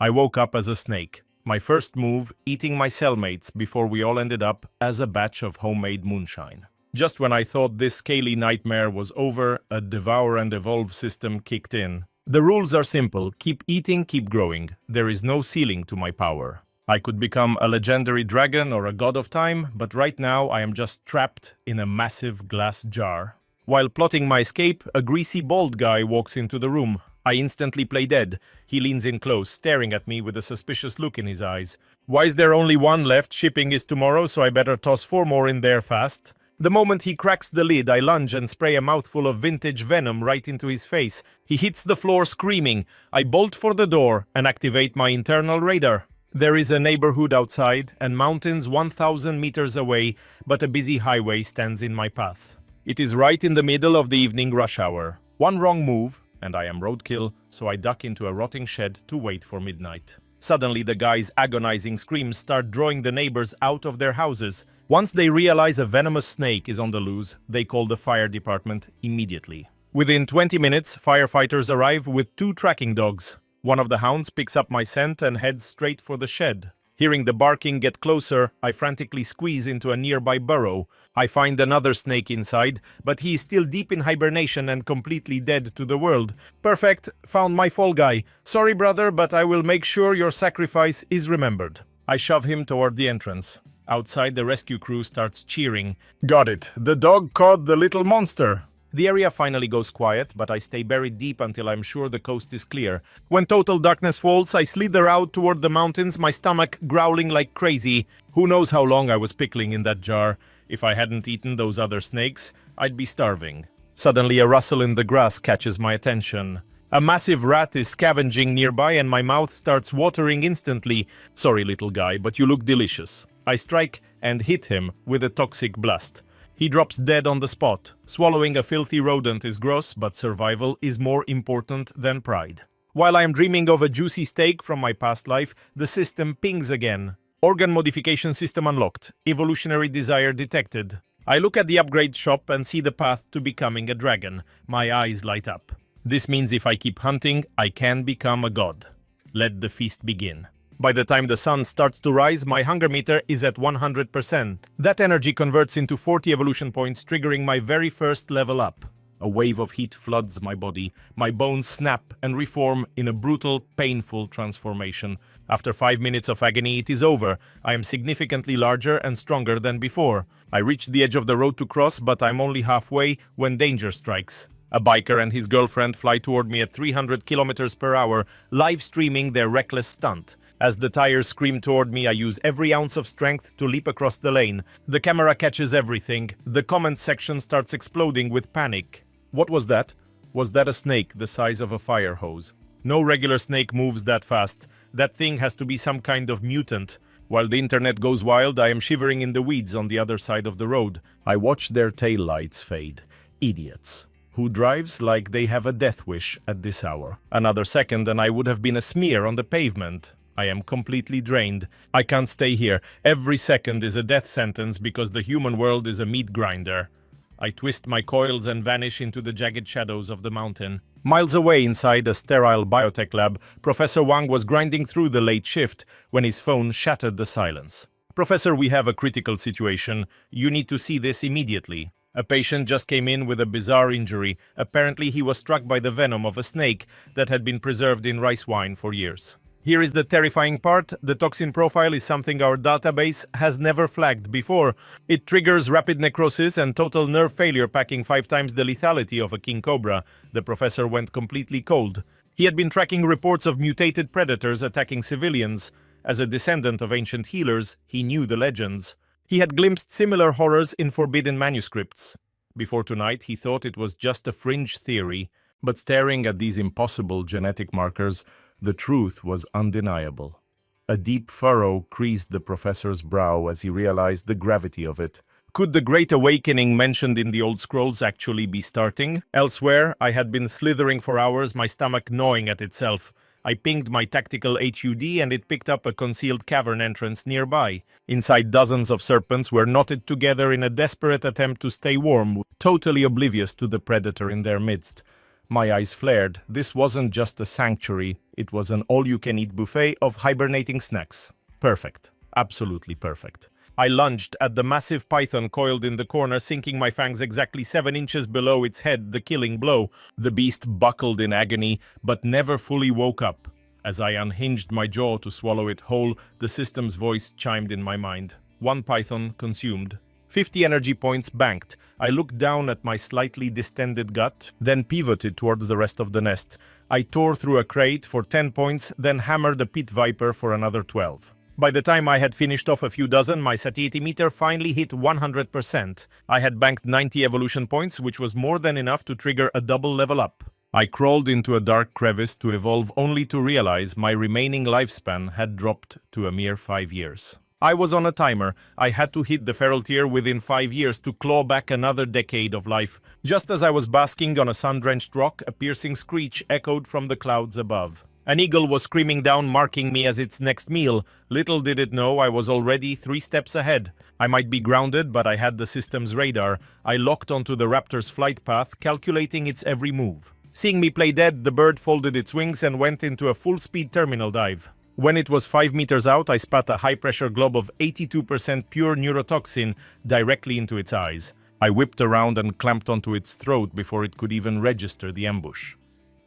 I woke up as a snake. My first move, eating my cellmates before we all ended up as a batch of homemade moonshine. Just when I thought this scaly nightmare was over, a Devour and Evolve system kicked in. The rules are simple: keep eating, keep growing. There is no ceiling to my power. I could become a legendary dragon or a god of time, but right now I am just trapped in a massive glass jar. While plotting my escape, a greasy bald guy walks into the room. I instantly play dead. He leans in close, staring at me with a suspicious look in his eyes. Why is there only one left? Shipping is tomorrow, so I better toss 4 more in there fast. The moment he cracks the lid, I lunge and spray a mouthful of vintage venom right into his face. He hits the floor screaming. I bolt for the door and activate my internal radar. There is a neighborhood outside and mountains 1,000 meters away, but a busy highway stands in my path. It is right in the middle of the evening rush hour. One wrong move, and I am roadkill, so I duck into a rotting shed to wait for midnight. Suddenly, the guy's agonizing screams start drawing the neighbors out of their houses. Once they realize a venomous snake is on the loose, they call the fire department immediately. Within 20 minutes, firefighters arrive with 2 tracking dogs. One of the hounds picks up my scent and heads straight for the shed. Hearing the barking get closer, I frantically squeeze into a nearby burrow. I find another snake inside, but he is still deep in hibernation and completely dead to the world. Perfect, found my fall guy. Sorry brother, but I will make sure your sacrifice is remembered. I shove him toward the entrance. Outside, the rescue crew starts cheering. Got it, the dog caught the little monster. The area finally goes quiet, but I stay buried deep until I'm sure the coast is clear. When total darkness falls, I slither out toward the mountains, my stomach growling like crazy. Who knows how long I was pickling in that jar. If I hadn't eaten those other snakes, I'd be starving. Suddenly, a rustle in the grass catches my attention. A massive rat is scavenging nearby and my mouth starts watering instantly. Sorry, little guy, but you look delicious. I strike and hit him with a toxic blast. He drops dead on the spot. Swallowing a filthy rodent is gross, but survival is more important than pride. While I am dreaming of a juicy steak from my past life, the system pings again. Organ modification system unlocked. Evolutionary desire detected. I look at the upgrade shop and see the path to becoming a dragon. My eyes light up. This means if I keep hunting, I can become a god. Let the feast begin. By the time the sun starts to rise, my hunger meter is at 100%. That energy converts into 40 evolution points, triggering my very first level up. A wave of heat floods my body. My bones snap and reform in a brutal, painful transformation. After 5 minutes of agony, it is over. I am significantly larger and stronger than before. I reach the edge of the road to cross, but I'm only halfway when danger strikes. A biker and his girlfriend fly toward me at 300 kilometers per hour, live streaming their reckless stunt. As the tires scream toward me, I use every ounce of strength to leap across the lane. The camera catches everything. The comment section starts exploding with panic. What was that? Was that a snake the size of a fire hose? No regular snake moves that fast. That thing has to be some kind of mutant. While the internet goes wild, I am shivering in the weeds on the other side of the road. I watch their taillights fade. Idiots. Who drives like they have a death wish at this hour? Another second and I would have been a smear on the pavement. I am completely drained. I can't stay here. Every second is a death sentence because the human world is a meat grinder. I twist my coils and vanish into the jagged shadows of the mountain. Miles away inside a sterile biotech lab, Professor Wang was grinding through the late shift when his phone shattered the silence. Professor, we have a critical situation. You need to see this immediately. A patient just came in with a bizarre injury. Apparently he was struck by the venom of a snake that had been preserved in rice wine for years. Here is the terrifying part. The toxin profile is something our database has never flagged before. It triggers rapid necrosis and total nerve failure, packing 5 times the lethality of a king cobra. The professor went completely cold. He had been tracking reports of mutated predators attacking civilians. As a descendant of ancient healers, he knew the legends. He had glimpsed similar horrors in forbidden manuscripts. Before tonight, he thought it was just a fringe theory. But staring at these impossible genetic markers, the truth was undeniable. A deep furrow creased the professor's brow as he realized the gravity of it. Could the Great Awakening mentioned in the old scrolls actually be starting? Elsewhere, I had been slithering for hours, my stomach gnawing at itself. I pinged my tactical HUD and it picked up a concealed cavern entrance nearby. Inside, dozens of serpents were knotted together in a desperate attempt to stay warm, totally oblivious to the predator in their midst. My eyes flared. This wasn't just a sanctuary, it was an all-you-can-eat buffet of hibernating snacks. Perfect. Absolutely perfect. I lunged at the massive python coiled in the corner, sinking my fangs exactly 7 inches below its head, the killing blow. The beast buckled in agony, but never fully woke up. As I unhinged my jaw to swallow it whole, the system's voice chimed in my mind. 1 python consumed. 50 energy points banked. I looked down at my slightly distended gut, then pivoted towards the rest of the nest. I tore through a crate for 10 points, then hammered a pit viper for another 12. By the time I had finished off a few dozen, my satiety meter finally hit 100%. I had banked 90 evolution points, which was more than enough to trigger a double level up. I crawled into a dark crevice to evolve, only to realize my remaining lifespan had dropped to a mere 5 years. I was on a timer. I had to hit the feral tier within 5 years to claw back another decade of life. Just as I was basking on a sun-drenched rock, a piercing screech echoed from the clouds above. An eagle was screaming down, marking me as its next meal. Little did it know I was already 3 steps ahead. I might be grounded, but I had the system's radar. I locked onto the raptor's flight path, calculating its every move. Seeing me play dead, the bird folded its wings and went into a full-speed terminal dive. When it was 5 meters out, I spat a high-pressure glob of 82% pure neurotoxin directly into its eyes. I whipped around and clamped onto its throat before it could even register the ambush.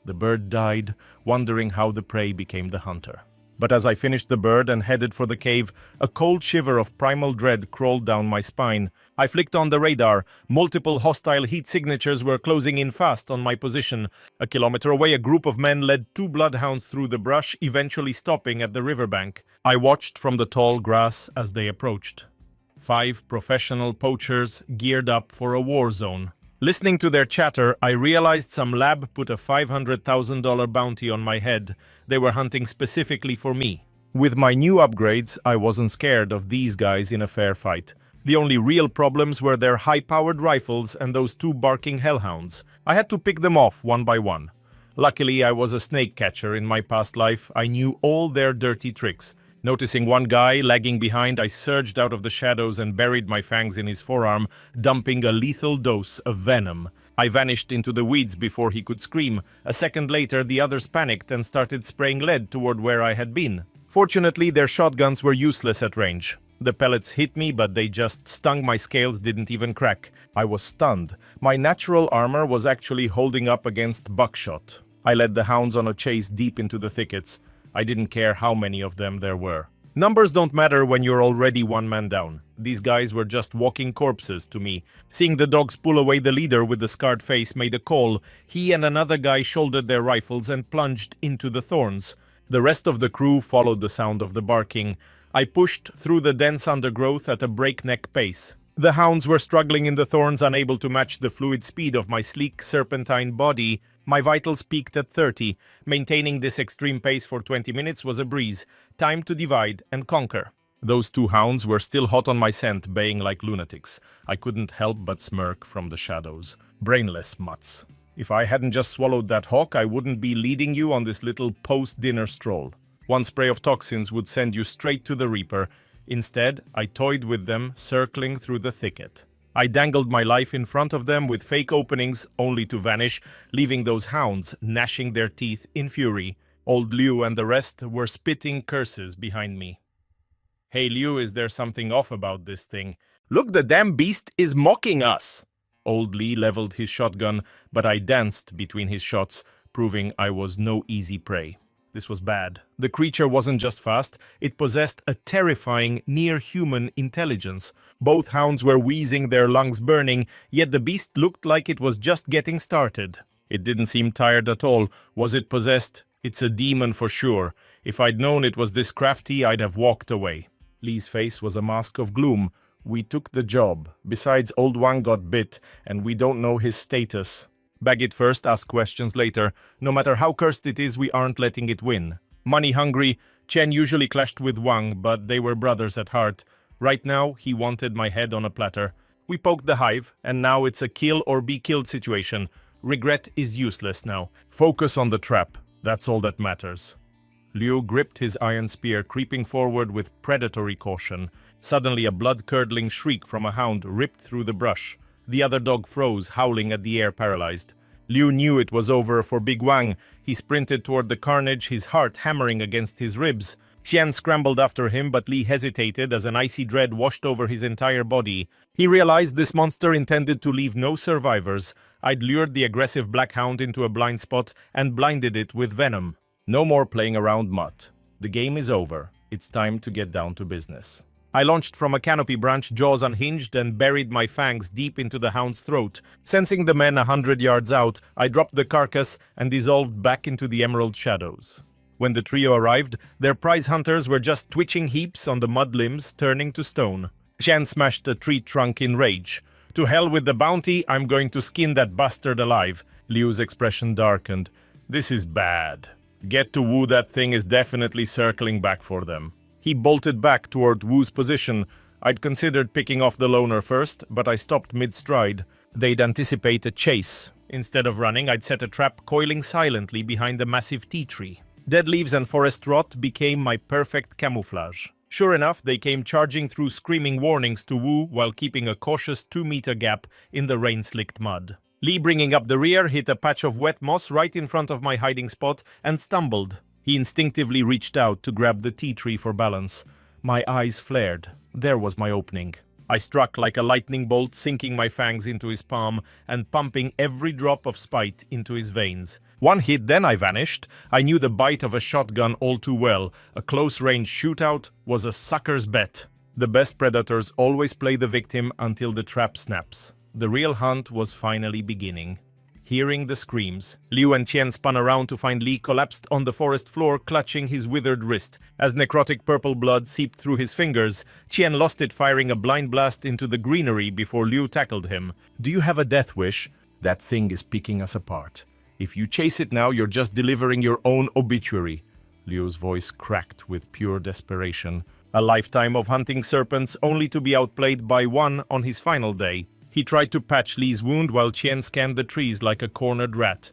The bird died, wondering how the prey became the hunter. But as I finished the bird and headed for the cave, a cold shiver of primal dread crawled down my spine. I flicked on the radar. Multiple hostile heat signatures were closing in fast on my position. A kilometer away, a group of men led 2 bloodhounds through the brush, eventually stopping at the riverbank. I watched from the tall grass as they approached. 5 professional poachers geared up for a war zone. Listening to their chatter, I realized some lab put a $500,000 bounty on my head. They were hunting specifically for me. With my new upgrades, I wasn't scared of these guys in a fair fight. The only real problems were their high-powered rifles and those 2 barking hellhounds. I had to pick them off one by one. Luckily, I was a snake catcher in my past life. I knew all their dirty tricks. Noticing one guy lagging behind, I surged out of the shadows and buried my fangs in his forearm, dumping a lethal dose of venom. I vanished into the weeds before he could scream. A second later, the others panicked and started spraying lead toward where I had been. Fortunately, their shotguns were useless at range. The pellets hit me, but they just stung. My scales didn't even crack. I was stunned. My natural armor was actually holding up against buckshot. I led the hounds on a chase deep into the thickets. I didn't care how many of them there were. Numbers don't matter when you're already 1 man down. These guys were just walking corpses to me. Seeing the dogs pull away, the leader with the scarred face made a call. He and another guy shouldered their rifles and plunged into the thorns. The rest of the crew followed the sound of the barking. I pushed through the dense undergrowth at a breakneck pace. The hounds were struggling in the thorns, unable to match the fluid speed of my sleek, serpentine body. My vitals peaked at 30. Maintaining this extreme pace for 20 minutes was a breeze. Time to divide and conquer. Those 2 hounds were still hot on my scent, baying like lunatics. I couldn't help but smirk from the shadows. Brainless mutts. If I hadn't just swallowed that hawk, I wouldn't be leading you on this little post-dinner stroll. 1 spray of toxins would send you straight to the Reaper. Instead, I toyed with them, circling through the thicket. I dangled my life in front of them with fake openings, only to vanish, leaving those hounds gnashing their teeth in fury. Old Liu and the rest were spitting curses behind me. "Hey Liu, is there something off about this thing? Look, the damn beast is mocking us!" Old Li leveled his shotgun, but I danced between his shots, proving I was no easy prey. This was bad. The creature wasn't just fast, it possessed a terrifying, near-human intelligence. Both hounds were wheezing, their lungs burning, yet the beast looked like it was just getting started. It didn't seem tired at all. Was it possessed? It's a demon for sure. If I'd known it was this crafty, I'd have walked away. Li's face was a mask of gloom. We took the job. Besides, Old Wang got bit, and we don't know his status. Bag it first, ask questions later. No matter how cursed it is, we aren't letting it win. Money hungry, Chen usually clashed with Wang, but they were brothers at heart. Right now, he wanted my head on a platter. We poked the hive, and now it's a kill or be killed situation. Regret is useless now. Focus on the trap. That's all that matters. Liu gripped his iron spear, creeping forward with predatory caution. Suddenly, a blood-curdling shriek from a hound ripped through the brush. The other dog froze, howling at the air, paralyzed. Liu knew it was over for Big Wang. He sprinted toward the carnage, his heart hammering against his ribs. Xian scrambled after him, but Li hesitated as an icy dread washed over his entire body. He realized this monster intended to leave no survivors. I'd lured the aggressive black hound into a blind spot and blinded it with venom. No more playing around, Mutt. The game is over. It's time to get down to business. I launched from a canopy branch, jaws unhinged, and buried my fangs deep into the hound's throat. Sensing the men 100 yards out, I dropped the carcass and dissolved back into the emerald shadows. When the trio arrived, their prize hunters were just twitching heaps on the mud limbs, turning to stone. Xian smashed a tree trunk in rage. To hell with the bounty, I'm going to skin that bastard alive. Liu's expression darkened. This is bad. Get to Wu, that thing is definitely circling back for them. He bolted back toward Wu's position. I'd considered picking off the loner first, but I stopped mid-stride. They'd anticipate a chase. Instead of running, I'd set a trap coiling silently behind the massive tea tree. Dead leaves and forest rot became my perfect camouflage. Sure enough, they came charging through, screaming warnings to Wu while keeping a cautious 2-meter gap in the rain-slicked mud. Li, bringing up the rear, hit a patch of wet moss right in front of my hiding spot and stumbled. He instinctively reached out to grab the tea tree for balance. My eyes flared. There was my opening. I struck like a lightning bolt, sinking my fangs into his palm and pumping every drop of spite into his veins. One hit, then I vanished. I knew the bite of a shotgun all too well. A close-range shootout was a sucker's bet. The best predators always play the victim until the trap snaps. The real hunt was finally beginning. Hearing the screams, Liu and Qian spun around to find Li collapsed on the forest floor, clutching his withered wrist. As necrotic purple blood seeped through his fingers, Qian lost it, firing a blind blast into the greenery before Liu tackled him. Do you have a death wish? That thing is picking us apart. If you chase it now, you're just delivering your own obituary. Liu's voice cracked with pure desperation. A lifetime of hunting serpents only to be outplayed by one on his final day. He tried to patch Li's wound while Qian scanned the trees like a cornered rat.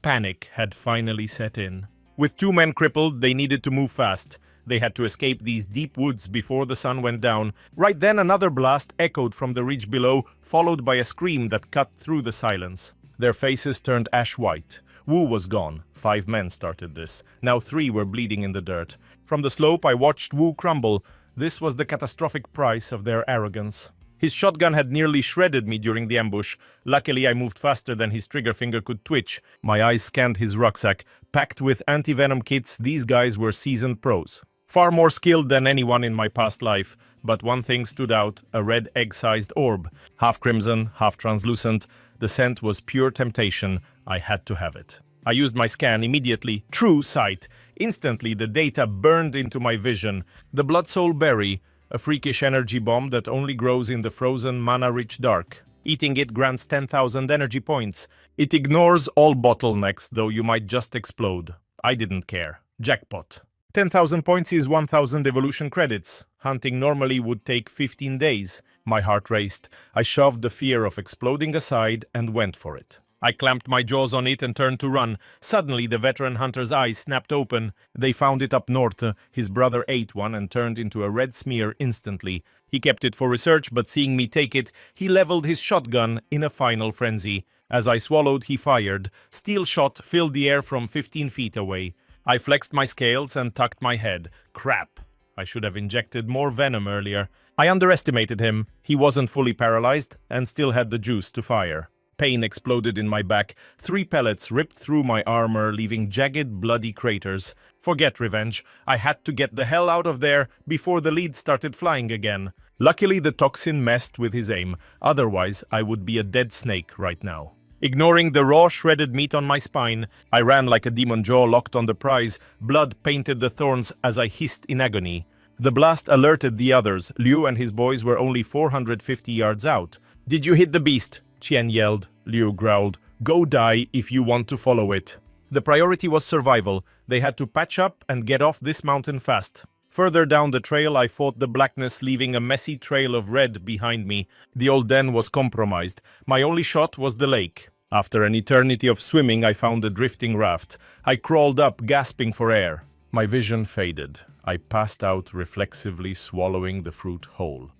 Panic had finally set in. With 2 men crippled, they needed to move fast. They had to escape these deep woods before the sun went down. Right then, another blast echoed from the ridge below, followed by a scream that cut through the silence. Their faces turned ash white. Wu was gone. 5 men started this. Now 3 were bleeding in the dirt. From the slope, I watched Wu crumble. This was the catastrophic price of their arrogance. His shotgun had nearly shredded me during the ambush. Luckily, I moved faster than his trigger finger could twitch. My eyes scanned his rucksack. Packed with anti-venom kits, these guys were seasoned pros. Far more skilled than anyone in my past life. But one thing stood out, a red egg-sized orb. Half crimson, half translucent. The scent was pure temptation. I had to have it. I used my scan immediately. True sight. Instantly, the data burned into my vision. The Blood Soul Berry, a freakish energy bomb that only grows in the frozen mana-rich dark. Eating it grants 10,000 energy points. It ignores all bottlenecks, though you might just explode. I didn't care. Jackpot. 10,000 points is 1,000 evolution credits. Hunting normally would take 15 days. My heart raced. I shoved the fear of exploding aside and went for it. I clamped my jaws on it and turned to run. Suddenly, the veteran hunter's eyes snapped open. They found it up north. His brother ate one and turned into a red smear instantly. He kept it for research, but seeing me take it, he leveled his shotgun in a final frenzy. As I swallowed, he fired. Steel shot filled the air from 15 feet away. I flexed my scales and tucked my head. Crap. I should have injected more venom earlier. I underestimated him. He wasn't fully paralyzed and still had the juice to fire. Pain exploded in my back. 3 pellets ripped through my armor, leaving jagged, bloody craters. Forget revenge. I had to get the hell out of there before the lead started flying again. Luckily, the toxin messed with his aim. Otherwise, I would be a dead snake right now. Ignoring the raw, shredded meat on my spine, I ran like a demon jaw locked on the prize. Blood painted the thorns as I hissed in agony. The blast alerted the others. Liu and his boys were only 450 yards out. "Did you hit the beast?" Qian yelled. Liu growled. "Go die if you want to follow it." The priority was survival. They had to patch up and get off this mountain fast. Further down the trail, I fought the blackness, leaving a messy trail of red behind me. The old den was compromised. My only shot was the lake. After an eternity of swimming, I found a drifting raft. I crawled up, gasping for air. My vision faded. I passed out, reflexively swallowing the fruit whole.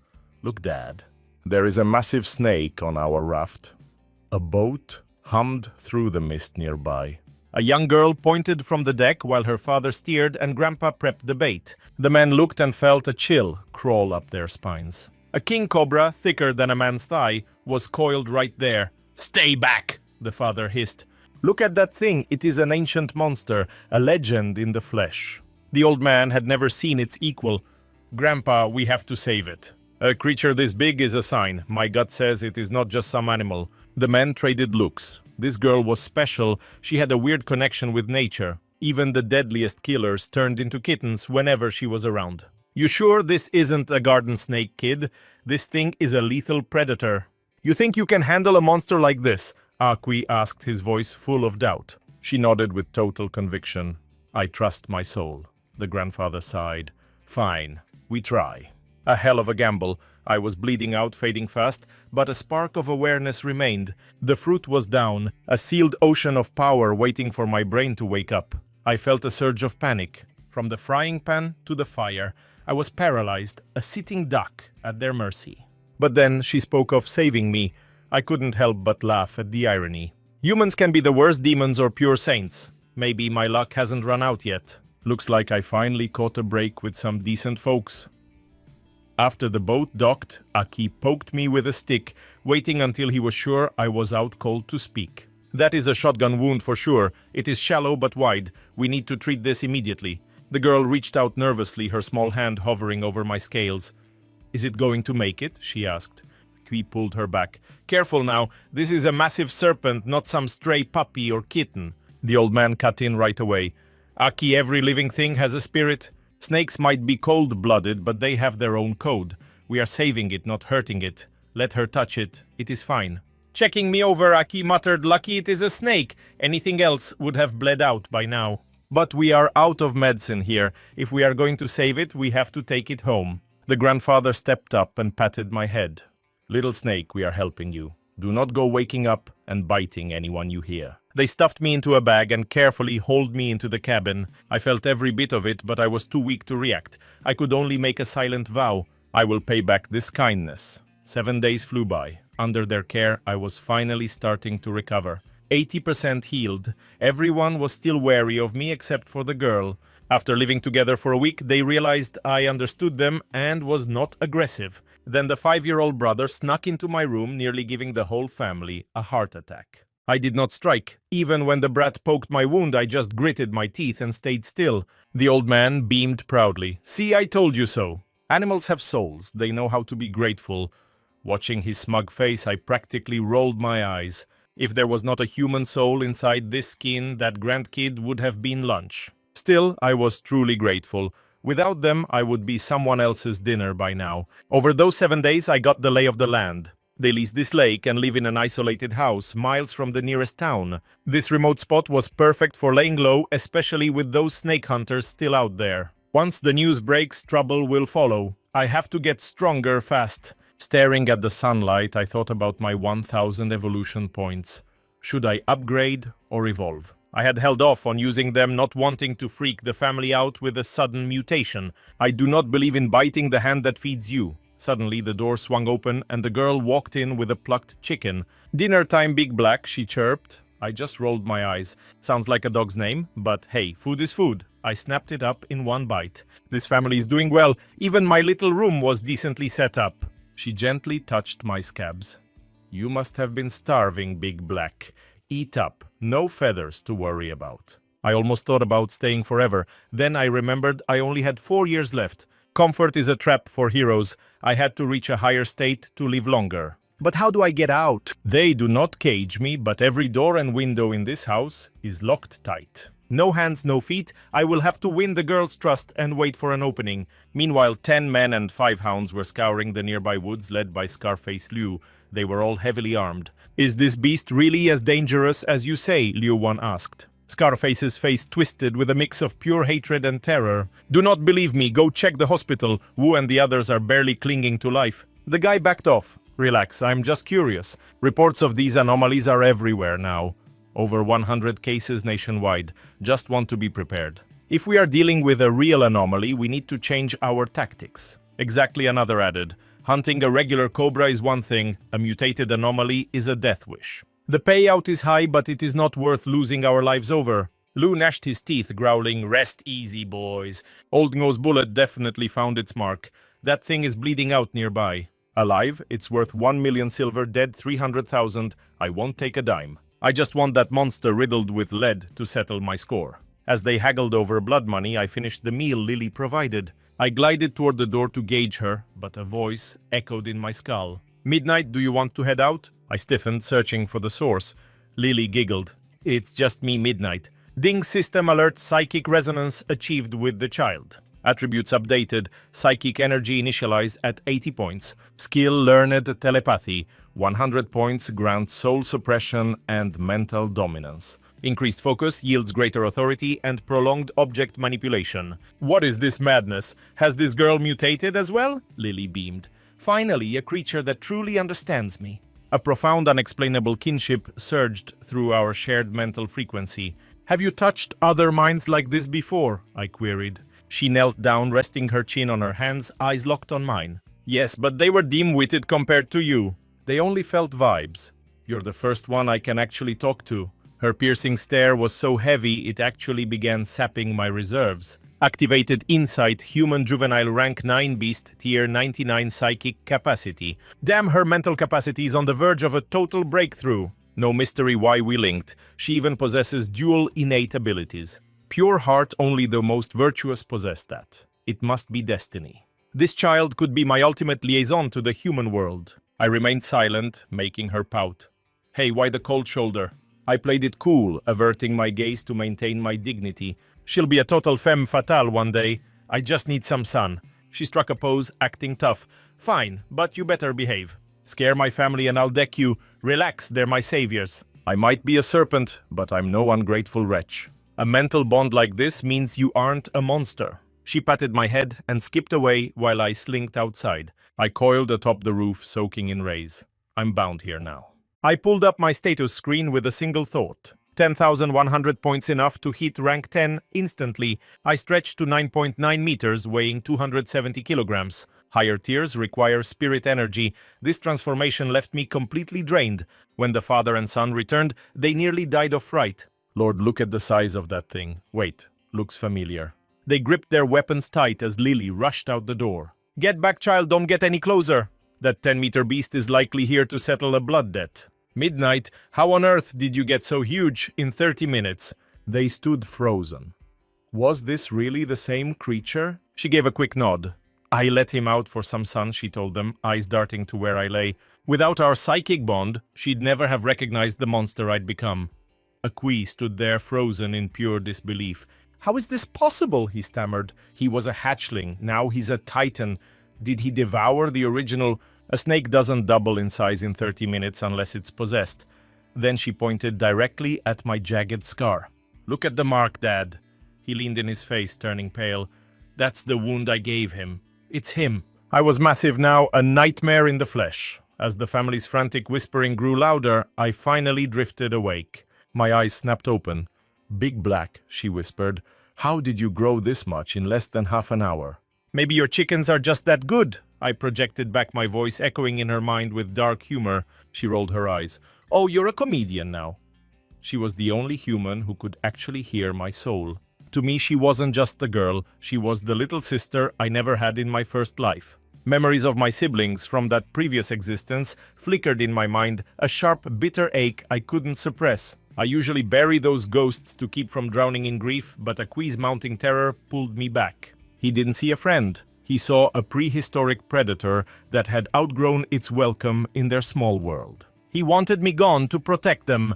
"Look, Dad. There is a massive snake on our raft." A boat hummed through the mist nearby. A young girl pointed from the deck while her father steered and Grandpa prepped the bait. The men looked and felt a chill crawl up their spines. A king cobra, thicker than a man's thigh, was coiled right there. "Stay back!" the father hissed. "Look at that thing, it is an ancient monster, a legend in the flesh." The old man had never seen its equal. "Grandpa, we have to save it." "A creature this big is a sign. My gut says it is not just some animal." The men traded looks. This girl was special. She had a weird connection with nature. Even the deadliest killers turned into kittens whenever she was around. "You sure this isn't a garden snake, kid? This thing is a lethal predator." "You think you can handle a monster like this?" Aki asked, his voice full of doubt. She nodded with total conviction. "I trust my soul." The grandfather sighed. "Fine, we try." A hell of a gamble. I was bleeding out, fading fast, but a spark of awareness remained. The fruit was down, a sealed ocean of power waiting for my brain to wake up. I felt a surge of panic. From the frying pan to the fire, I was paralyzed, a sitting duck at their mercy. But then she spoke of saving me. I couldn't help but laugh at the irony. Humans can be the worst demons or pure saints. Maybe my luck hasn't run out yet. Looks like I finally caught a break with some decent folks. After the boat docked, Aki poked me with a stick, waiting until he was sure I was out cold to speak. "That is a shotgun wound for sure. It is shallow but wide. We need to treat this immediately." The girl reached out nervously, her small hand hovering over my scales. "Is it going to make it?" she asked. Aki pulled her back. "Careful now. This is a massive serpent, not some stray puppy or kitten." The old man cut in right away. "Aki, every living thing has a spirit. Snakes might be cold-blooded, but they have their own code. We are saving it, not hurting it. Let her touch it. It is fine." Checking me over, Aki muttered, "Lucky it is a snake. Anything else would have bled out by now. But we are out of medicine here. If we are going to save it, we have to take it home." The grandfather stepped up and patted my head. "Little snake, we are helping you. Do not go waking up and biting anyone you hear." They stuffed me into a bag and carefully hauled me into the cabin. I felt every bit of it, but I was too weak to react. I could only make a silent vow. I will pay back this kindness. 7 days flew by. Under their care, I was finally starting to recover. 80% healed. Everyone was still wary of me except for the girl. After living together for a week, they realized I understood them and was not aggressive. Then the 5-year-old brother snuck into my room, nearly giving the whole family a heart attack. I did not strike. Even when the brat poked my wound, I just gritted my teeth and stayed still. The old man beamed proudly. "See, I told you so." Animals have souls. They know how to be grateful. Watching his smug face, I practically rolled my eyes. If there was not a human soul inside this skin, that grandkid would have been lunch. Still, I was truly grateful. Without them, I would be someone else's dinner by now. Over those 7 days, I got the lay of the land. They lease this lake and live in an isolated house, miles from the nearest town. This remote spot was perfect for laying low, especially with those snake hunters still out there. Once the news breaks, trouble will follow. I have to get stronger fast. Staring at the sunlight, I thought about my 1000 evolution points. Should I upgrade or evolve? I had held off on using them, not wanting to freak the family out with a sudden mutation. I do not believe in biting the hand that feeds you. Suddenly, the door swung open and the girl walked in with a plucked chicken. "Dinner time, Big Black," she chirped. I just rolled my eyes. Sounds like a dog's name, but hey, food is food. I snapped it up in one bite. This family is doing well. Even my little room was decently set up. She gently touched my scabs. "You must have been starving, Big Black. Eat up. No feathers to worry about." I almost thought about staying forever. Then I remembered I only had 4 years left. Comfort is a trap for heroes. I had to reach a higher state to live longer. But how do I get out? They do not cage me, but every door and window in this house is locked tight. No hands, no feet. I will have to win the girl's trust and wait for an opening. Meanwhile, 10 men and 5 hounds were scouring the nearby woods led by Scarface Liu. They were all heavily armed. "Is this beast really as dangerous as you say?" Liu Wan asked. Scarface's face twisted with a mix of pure hatred and terror. "Do not believe me, go check the hospital. Wu and the others are barely clinging to life." The guy backed off. "Relax, I'm just curious. Reports of these anomalies are everywhere now. Over 100 cases nationwide. Just want to be prepared. If we are dealing with a real anomaly, we need to change our tactics." Exactly, another added. "Hunting a regular cobra is one thing, a mutated anomaly is a death wish." The payout is high, but it is not worth losing our lives over. Lou gnashed his teeth, growling, "Rest easy, boys. Old Ngo's bullet definitely found its mark. That thing is bleeding out nearby. Alive, it's worth 1 million silver, dead 300,000. I won't take a dime. I just want that monster riddled with lead to settle my score." As they haggled over blood money, I finished the meal Lily provided. I glided toward the door to gauge her, but a voice echoed in my skull. "Midnight, do you want to head out?" I stiffened, searching for the source. Lily giggled. "It's just me, Midnight. Ding system alert, psychic resonance achieved with the child. Attributes updated, psychic energy initialized at 80 points. Skill learned telepathy, 100 points, grants soul suppression and mental dominance. Increased focus yields greater authority and prolonged object manipulation." "What is this madness? Has this girl mutated as well?" Lily beamed. "Finally, a creature that truly understands me." A profound, unexplainable kinship surged through our shared mental frequency. "Have you touched other minds like this before?" I queried. She knelt down, resting her chin on her hands, eyes locked on mine. "Yes, but they were dim-witted compared to you. They only felt vibes. You're the first one I can actually talk to." Her piercing stare was so heavy it actually began sapping my reserves. Activated Insight, Human Juvenile Rank 9 Beast, Tier 99 Psychic Capacity. Damn, her mental capacity is on the verge of a total breakthrough. No mystery why we linked. She even possesses dual innate abilities. Pure heart, only the most virtuous possess that. It must be destiny. This child could be my ultimate liaison to the human world. I remained silent, making her pout. "Hey, why the cold shoulder?" I played it cool, averting my gaze to maintain my dignity. "She'll be a total femme fatale one day. I just need some sun." She struck a pose, acting tough. "Fine, but you better behave. Scare my family and I'll deck you. Relax, they're my saviors." I might be a serpent, but I'm no ungrateful wretch. A mental bond like this means you aren't a monster. She patted my head and skipped away while I slinked outside. I coiled atop the roof, soaking in rays. I'm bound here now. I pulled up my status screen with a single thought. 10,100 points enough to hit rank 10 instantly. I stretched to 9.9 meters, weighing 270 kilograms. Higher tiers require spirit energy. This transformation left me completely drained. When the father and son returned, they nearly died of fright. "Lord, look at the size of that thing. Wait, looks familiar." They gripped their weapons tight as Lily rushed out the door. "Get back, child, don't get any closer. That 10-meter beast is likely here to settle a blood debt." "Midnight, how on earth did you get so huge in 30 minutes? They stood frozen. Was this really the same creature? She gave a quick nod. "I let him out for some sun," she told them, eyes darting to where I lay. Without our psychic bond, she'd never have recognized the monster I'd become. Akui stood there frozen in pure disbelief. "How is this possible?" he stammered. "He was a hatchling, now he's a titan. Did he devour the original? A snake doesn't double in size in 30 minutes unless it's possessed." Then she pointed directly at my jagged scar. "Look at the mark, Dad." He leaned in his face, turning pale. "That's the wound I gave him. It's him." I was massive now, a nightmare in the flesh. As the family's frantic whispering grew louder, I finally drifted awake. My eyes snapped open. "Big Black," she whispered. "How did you grow this much in less than half an hour?" "Maybe your chickens are just that good." I projected back, my voice echoing in her mind with dark humor. She rolled her eyes. "Oh, you're a comedian now." She was the only human who could actually hear my soul. To me, she wasn't just a girl. She was the little sister I never had in my first life. Memories of my siblings from that previous existence flickered in my mind, a sharp, bitter ache I couldn't suppress. I usually bury those ghosts to keep from drowning in grief, but Akui's mounting terror pulled me back. He didn't see a friend. He saw a prehistoric predator that had outgrown its welcome in their small world. He wanted me gone to protect them.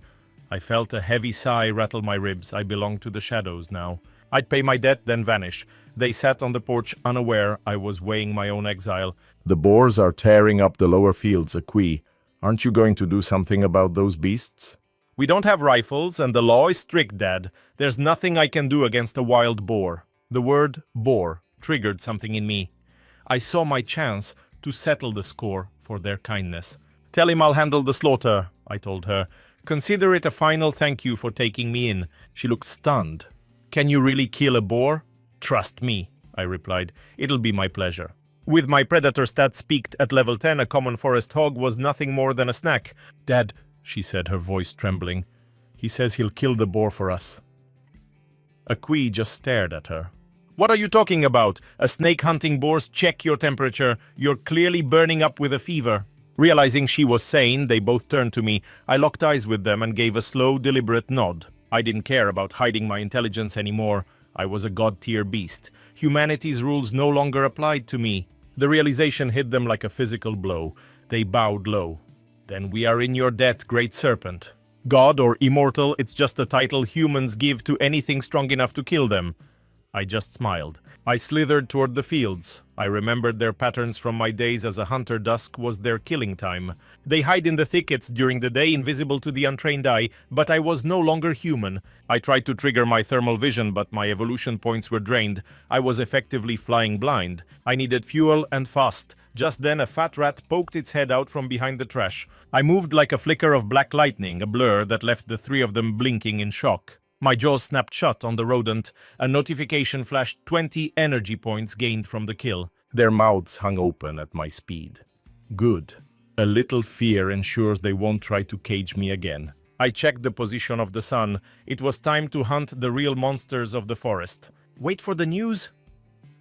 I felt a heavy sigh rattle my ribs. I belonged to the shadows now. I'd pay my debt, then vanish. They sat on the porch, unaware I was weighing my own exile. "The boars are tearing up the lower fields, Akui. Aren't you going to do something about those beasts?" "We don't have rifles, and the law is strict, Dad. There's nothing I can do against a wild boar." The word boar triggered something in me. I saw my chance to settle the score for their kindness. "Tell him I'll handle the slaughter," I told her. "Consider it a final thank you for taking me in." She looked stunned. "Can you really kill a boar?" "Trust me," I replied. "It'll be my pleasure." With my predator stats peaked at level 10, a common forest hog was nothing more than a snack. "Dad, she said, her voice trembling. "He says he'll kill the boar for us." Akui just stared at her. "What are you talking about? A snake hunting boars check your temperature. You're clearly burning up with a fever." Realizing she was sane, they both turned to me. I locked eyes with them and gave a slow, deliberate nod. I didn't care about hiding my intelligence anymore. I was a god-tier beast. Humanity's rules no longer applied to me. The realization hit them like a physical blow. They bowed low. "Then we are in your debt, great serpent. God or immortal, it's just a title humans give to anything strong enough to kill them." I just smiled. I slithered toward the fields. I remembered their patterns from my days as a hunter. Dusk was their killing time. They hide in the thickets during the day, invisible to the untrained eye, but I was no longer human. I tried to trigger my thermal vision, but my evolution points were drained. I was effectively flying blind. I needed fuel and fast. Just then a fat rat poked its head out from behind the trash. I moved like a flicker of black lightning, a blur that left the three of them blinking in shock. My jaws snapped shut on the rodent. A notification flashed: 20 energy points gained from the kill. Their mouths hung open at my speed. Good. A little fear ensures they won't try to cage me again. I checked the position of the sun. It was time to hunt the real monsters of the forest. "Wait for the news?"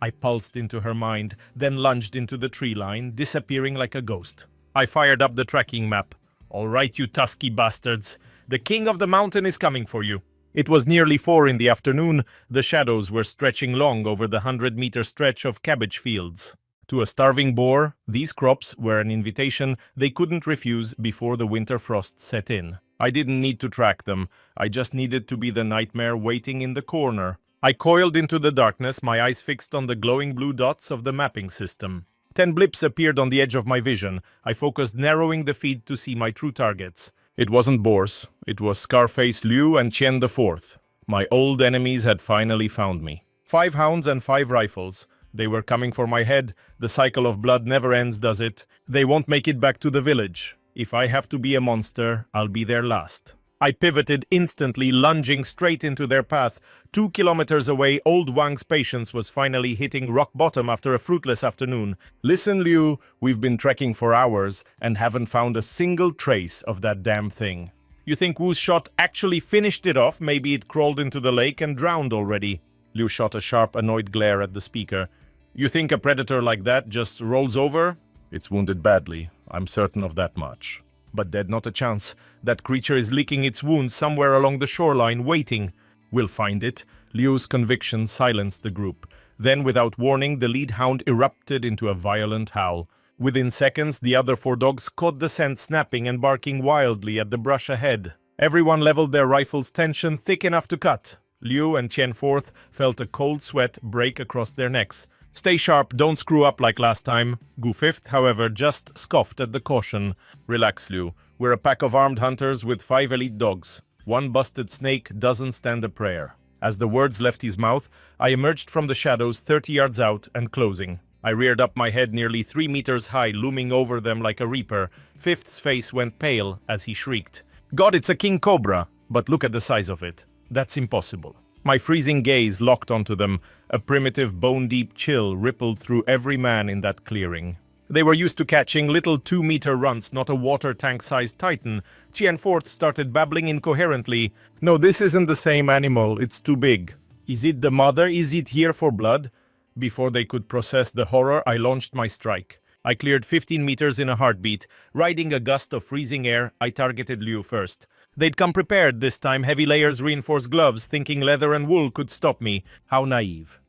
I pulsed into her mind, then lunged into the tree line, disappearing like a ghost. I fired up the tracking map. "All right, you tusky bastards. The king of the mountain is coming for you." It was nearly 4 in the afternoon. The shadows were stretching long over the 100-meter stretch of cabbage fields. To a starving boar, these crops were an invitation they couldn't refuse before the winter frost set in. I didn't need to track them. I just needed to be the nightmare waiting in the corner. I coiled into the darkness, my eyes fixed on the glowing blue dots of the mapping system. 10 blips appeared on the edge of my vision. I focused, narrowing the feed to see my true targets. It wasn't boars. It was Scarface Liu and Chen IV. My old enemies had finally found me. 5 hounds and 5 rifles. They were coming for my head. The cycle of blood never ends, does it? They won't make it back to the village. If I have to be a monster, I'll be their last. I pivoted instantly, lunging straight into their path. 2 kilometers away, old Wang's patience was finally hitting rock bottom after a fruitless afternoon. "Listen, Liu, we've been trekking for hours and haven't found a single trace of that damn thing. You think Wu's shot actually finished it off? Maybe it crawled into the lake and drowned already." Liu shot a sharp, annoyed glare at the speaker. "You think a predator like that just rolls over?" "It's wounded badly. I'm certain of that much." "But dead, not a chance. That creature is licking its wounds somewhere along the shoreline, waiting." "We'll find it." Liu's conviction silenced the group. Then, without warning, the lead hound erupted into a violent howl. Within seconds, the other 4 dogs caught the scent, snapping and barking wildly at the brush ahead. Everyone leveled their rifles, tension thick enough to cut. Liu and Chen IV felt a cold sweat break across their necks. "Stay sharp, don't screw up like last time." Gu Fifth, however, just scoffed at the caution. "Relax, Liu. We're a pack of armed hunters with 5 elite dogs. 1 busted snake doesn't stand a prayer." As the words left his mouth, I emerged from the shadows 30 yards out and closing. I reared up, my head nearly 3 meters high, looming over them like a reaper. Fifth's face went pale as he shrieked. "God, it's a king cobra! But look at the size of it. That's impossible." My freezing gaze locked onto them. A primitive, bone-deep chill rippled through every man in that clearing. They were used to catching little 2-meter runts, not a water tank-sized titan. Qian IV started babbling incoherently. "No, this isn't the same animal. It's too big. Is it the mother? Is it here for blood?" Before they could process the horror, I launched my strike. I cleared 15 meters in a heartbeat. Riding a gust of freezing air, I targeted Liu first. They'd come prepared this time, heavy layers, reinforced gloves, thinking leather and wool could stop me. How naive.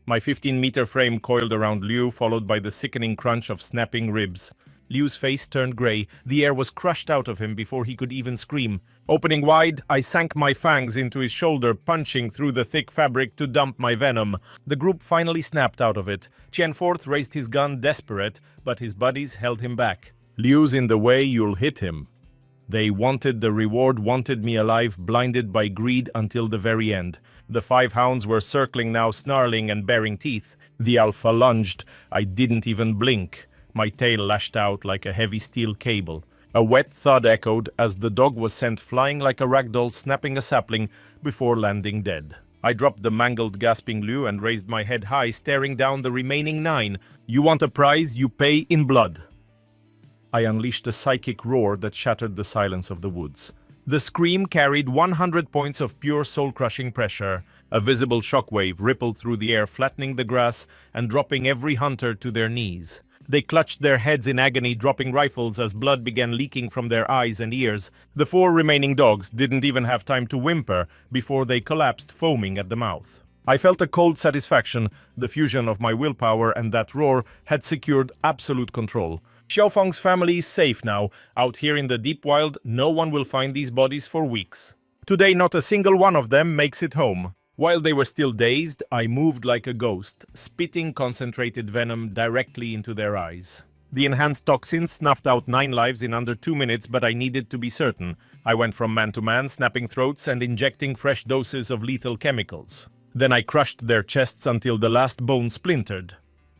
My 15-meter frame coiled around Liu, followed by the sickening crunch of snapping ribs. Liu's face turned gray. The air was crushed out of him before he could even scream. Opening wide, I sank my fangs into his shoulder, punching through the thick fabric to dump my venom. The group finally snapped out of it. Qian IV raised his gun, desperate, but his buddies held him back. "Liu's in the way, you'll hit him." They wanted the reward, wanted me alive, blinded by greed until the very end. The 5 hounds were circling now, snarling and baring teeth. The alpha lunged. I didn't even blink. My tail lashed out like a heavy steel cable. A wet thud echoed as the dog was sent flying like a ragdoll, snapping a sapling before landing dead. I dropped the mangled, gasping Liu and raised my head high, staring down the remaining 9. "You want a prize? You pay in blood." I unleashed a psychic roar that shattered the silence of the woods. The scream carried 100 points of pure soul-crushing pressure. A visible shockwave rippled through the air, flattening the grass and dropping every hunter to their knees. They clutched their heads in agony, dropping rifles as blood began leaking from their eyes and ears. The 4 remaining dogs didn't even have time to whimper before they collapsed, foaming at the mouth. I felt a cold satisfaction. The fusion of my willpower and that roar had secured absolute control. Xiaofang's family is safe now. Out here in the deep wild, no one will find these bodies for weeks. Today, not a single one of them makes it home. While they were still dazed, I moved like a ghost, spitting concentrated venom directly into their eyes. The enhanced toxins snuffed out 9 lives in under 2 minutes, but I needed to be certain. I went from man to man, snapping throats and injecting fresh doses of lethal chemicals. Then I crushed their chests until the last bone splintered.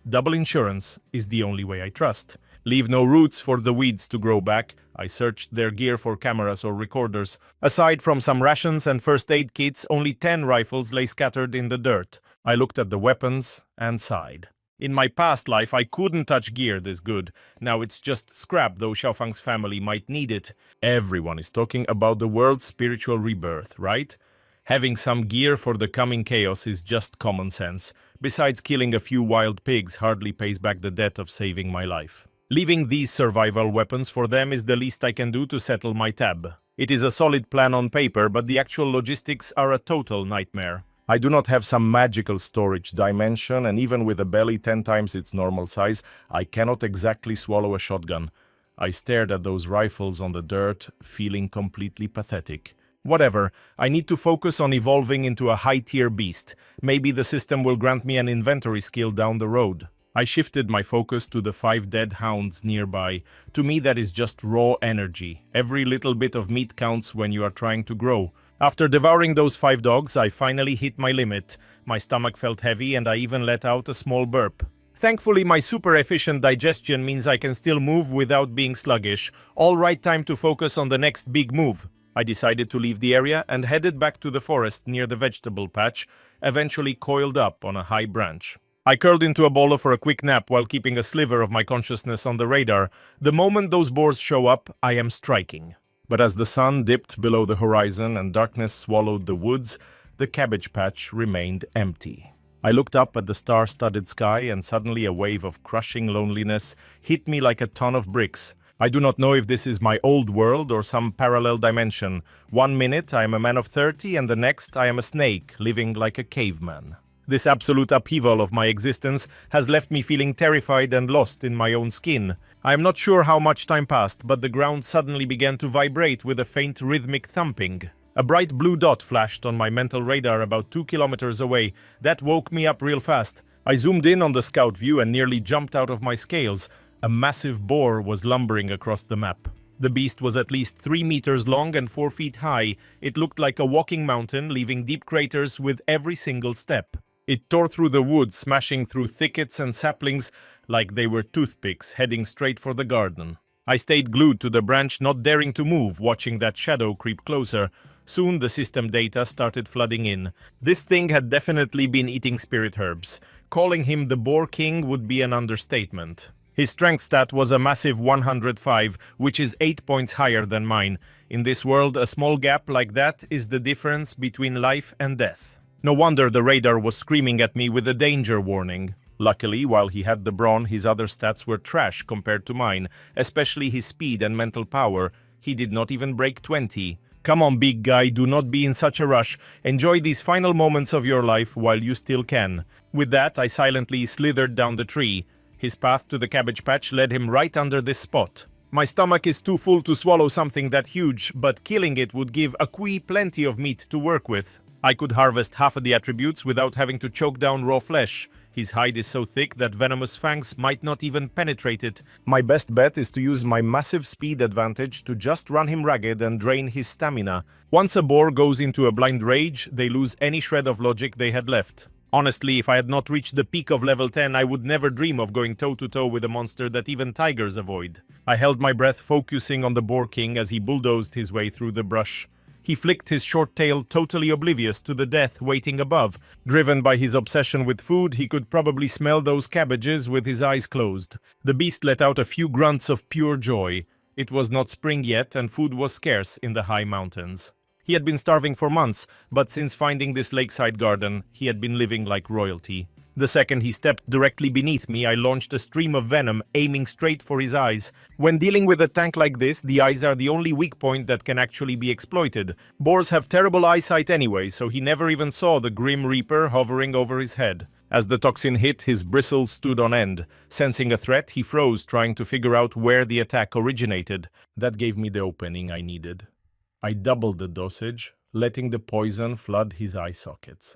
Double insurance is the only way I trust. Leave no roots for the weeds to grow back. I searched their gear for cameras or recorders. Aside from some rations and first aid kits, only 10 rifles lay scattered in the dirt. I looked at the weapons and sighed. In my past life, I couldn't touch gear this good. Now it's just scrap, though Xiaofang's family might need it. Everyone is talking about the world's spiritual rebirth, right? Having some gear for the coming chaos is just common sense. Besides, killing a few wild pigs hardly pays back the debt of saving my life. Leaving these survival weapons for them is the least I can do to settle my tab. It is a solid plan on paper, but the actual logistics are a total nightmare. I do not have some magical storage dimension, and even with a belly 10 times its normal size, I cannot exactly swallow a shotgun. I stared at those rifles on the dirt, feeling completely pathetic. Whatever, I need to focus on evolving into a high-tier beast. Maybe the system will grant me an inventory skill down the road. I shifted my focus to the 5 dead hounds nearby. To me, that is just raw energy. Every little bit of meat counts when you are trying to grow. After devouring those 5 dogs, I finally hit my limit. My stomach felt heavy and I even let out a small burp. Thankfully, my super efficient digestion means I can still move without being sluggish. All right, time to focus on the next big move. I decided to leave the area and headed back to the forest near the vegetable patch, eventually coiled up on a high branch. I curled into a bolo for a quick nap while keeping a sliver of my consciousness on the radar. The moment those boars show up, I am striking. But as the sun dipped below the horizon and darkness swallowed the woods, the cabbage patch remained empty. I looked up at the star-studded sky and suddenly a wave of crushing loneliness hit me like a ton of bricks. I do not know if this is my old world or some parallel dimension. 1 minute I am a man of 30 and the next I am a snake living like a caveman. This absolute upheaval of my existence has left me feeling terrified and lost in my own skin. I am not sure how much time passed, but the ground suddenly began to vibrate with a faint rhythmic thumping. A bright blue dot flashed on my mental radar about 2 kilometers away. That woke me up real fast. I zoomed in on the scout view and nearly jumped out of my scales. A massive boar was lumbering across the map. The beast was at least 3 meters long and 4 feet high. It looked like a walking mountain, leaving deep craters with every single step. It tore through the woods, smashing through thickets and saplings like they were toothpicks, heading straight for the garden. I stayed glued to the branch, not daring to move, watching that shadow creep closer. Soon the system data started flooding in. This thing had definitely been eating spirit herbs. Calling him the Boar King would be an understatement. His strength stat was a massive 105, which is 8 points higher than mine. In this world, a small gap like that is the difference between life and death. No wonder the radar was screaming at me with a danger warning. Luckily, while he had the brawn, his other stats were trash compared to mine, especially his speed and mental power. He did not even break 20. Come on, big guy, do not be in such a rush. Enjoy these final moments of your life while you still can. With that, I silently slithered down the tree. His path to the cabbage patch led him right under this spot. My stomach is too full to swallow something that huge, but killing it would give Akui plenty of meat to work with. I could harvest half of the attributes without having to choke down raw flesh. His hide is so thick that venomous fangs might not even penetrate it. My best bet is to use my massive speed advantage to just run him ragged and drain his stamina. Once a boar goes into a blind rage, they lose any shred of logic they had left. Honestly, if I had not reached the peak of level 10, I would never dream of going toe-to-toe with a monster that even tigers avoid. I held my breath, focusing on the Boar King as he bulldozed his way through the brush. He flicked his short tail, totally oblivious to the death waiting above. Driven by his obsession with food, he could probably smell those cabbages with his eyes closed. The beast let out a few grunts of pure joy. It was not spring yet, and food was scarce in the high mountains. He had been starving for months, but since finding this lakeside garden, he had been living like royalty. The second he stepped directly beneath me, I launched a stream of venom, aiming straight for his eyes. When dealing with a tank like this, the eyes are the only weak point that can actually be exploited. Boars have terrible eyesight anyway, so he never even saw the Grim Reaper hovering over his head. As the toxin hit, his bristles stood on end. Sensing a threat, he froze, trying to figure out where the attack originated. That gave me the opening I needed. I doubled the dosage, letting the poison flood his eye sockets.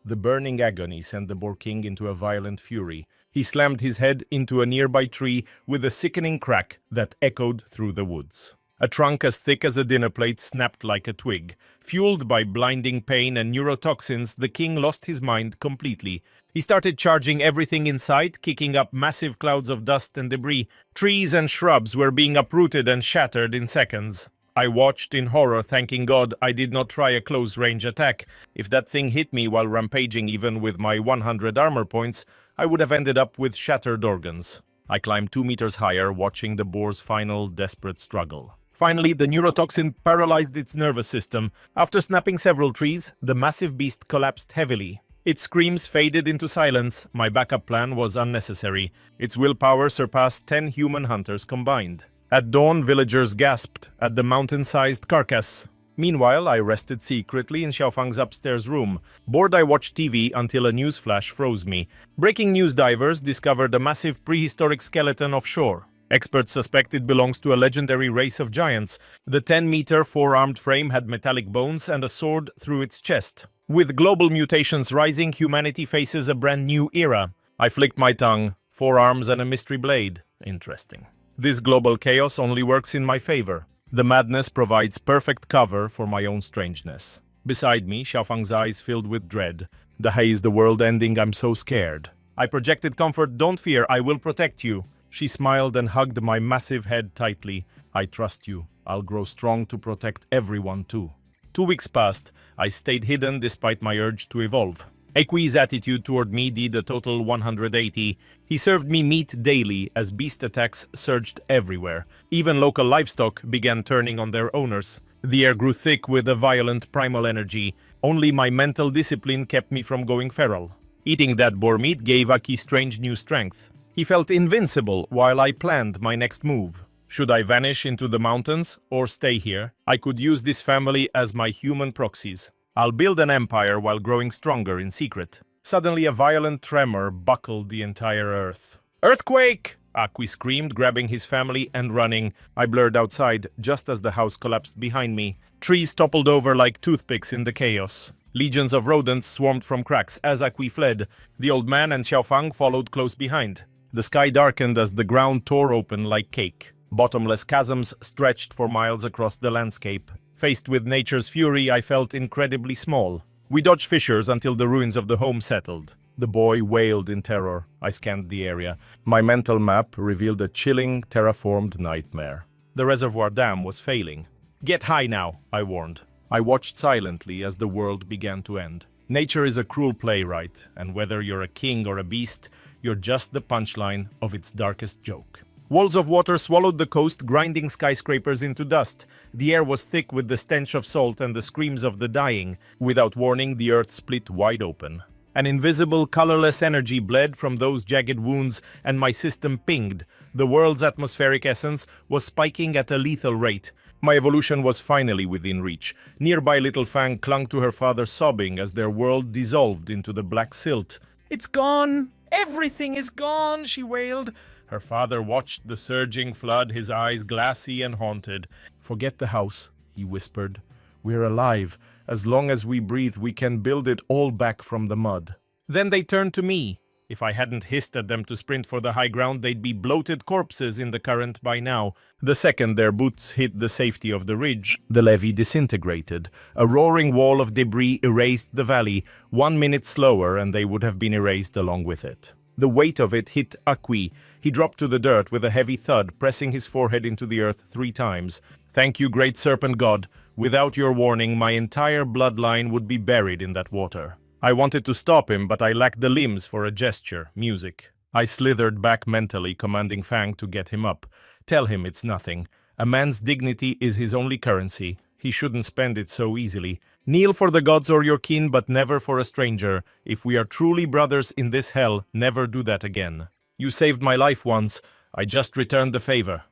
The burning agony sent the boar king into a violent fury. He slammed his head into a nearby tree with a sickening crack that echoed through the woods. A trunk as thick as a dinner plate snapped like a twig. Fueled by blinding pain and neurotoxins, the king lost his mind completely. He started charging everything in sight, kicking up massive clouds of dust and debris. Trees and shrubs were being uprooted and shattered in seconds. I watched in horror, thanking God I did not try a close-range attack. If that thing hit me while rampaging even with my 100 armor points, I would have ended up with shattered organs. I climbed 2 meters higher, watching the boar's final, desperate struggle. Finally, the neurotoxin paralyzed its nervous system. After snapping several trees, the massive beast collapsed heavily. Its screams faded into silence. My backup plan was unnecessary. Its willpower surpassed 10 human hunters combined. At dawn, villagers gasped at the mountain-sized carcass. Meanwhile, I rested secretly in Xiaofang's upstairs room. Bored, I watched TV until a news flash froze me. Breaking news divers discovered a massive prehistoric skeleton offshore. Experts suspect it belongs to a legendary race of giants. The 10-meter four-armed frame had metallic bones and a sword through its chest. With global mutations rising, humanity faces a brand new era. I flicked my tongue. 4 arms and a mystery blade. Interesting. This global chaos only works in my favor. The madness provides perfect cover for my own strangeness. Beside me, Xiaofang's eyes filled with dread. The haze, the world ending, I'm so scared. I projected comfort. Don't fear, I will protect you. She smiled and hugged my massive head tightly. I trust you. I'll grow strong to protect everyone too. 2 weeks passed. I stayed hidden despite my urge to evolve. Equi's attitude toward me did a total 180. He served me meat daily as beast attacks surged everywhere. Even local livestock began turning on their owners. The air grew thick with a violent primal energy. Only my mental discipline kept me from going feral. Eating that boar meat gave Aki strange new strength. He felt invincible while I planned my next move. Should I vanish into the mountains or stay here? I could use this family as my human proxies. I'll build an empire while growing stronger in secret. Suddenly, a violent tremor buckled the entire earth. Earthquake! Aki screamed, grabbing his family and running. I blurred outside, just as the house collapsed behind me. Trees toppled over like toothpicks in the chaos. Legions of rodents swarmed from cracks as Aki fled. The old man and Xiaofang followed close behind. The sky darkened as the ground tore open like cake. Bottomless chasms stretched for miles across the landscape. Faced with nature's fury, I felt incredibly small. We dodged fissures until the ruins of the home settled. The boy wailed in terror. I scanned the area. My mental map revealed a chilling, terraformed nightmare. The reservoir dam was failing. Get high now, I warned. I watched silently as the world began to end. Nature is a cruel playwright, and whether you're a king or a beast, you're just the punchline of its darkest joke. Walls of water swallowed the coast, grinding skyscrapers into dust. The air was thick with the stench of salt and the screams of the dying. Without warning, the earth split wide open. An invisible, colorless energy bled from those jagged wounds, and my system pinged. The world's atmospheric essence was spiking at a lethal rate. My evolution was finally within reach. Nearby, Little Fang clung to her father, sobbing as their world dissolved into the black silt. "It's gone! Everything is gone!" she wailed. Her father watched the surging flood, his eyes glassy and haunted. "Forget the house," he whispered. "We're alive. As long as we breathe, we can build it all back from the mud." Then they turned to me. If I hadn't hissed at them to sprint for the high ground, they'd be bloated corpses in the current by now. The second their boots hit the safety of the ridge, the levee disintegrated. A roaring wall of debris erased the valley. 1 minute slower, and they would have been erased along with it. The weight of it hit Aki. He dropped to the dirt with a heavy thud, pressing his forehead into the earth 3 times. "Thank you, great serpent god. Without your warning, my entire bloodline would be buried in that water. I wanted to stop him, but I lacked the limbs for a gesture, music. I slithered back mentally, commanding Fang to get him up. Tell him it's nothing. A man's dignity is his only currency. He shouldn't spend it so easily. Kneel for the gods or your kin, but never for a stranger. If we are truly brothers in this hell, never do that again. You saved my life once. I just returned the favor.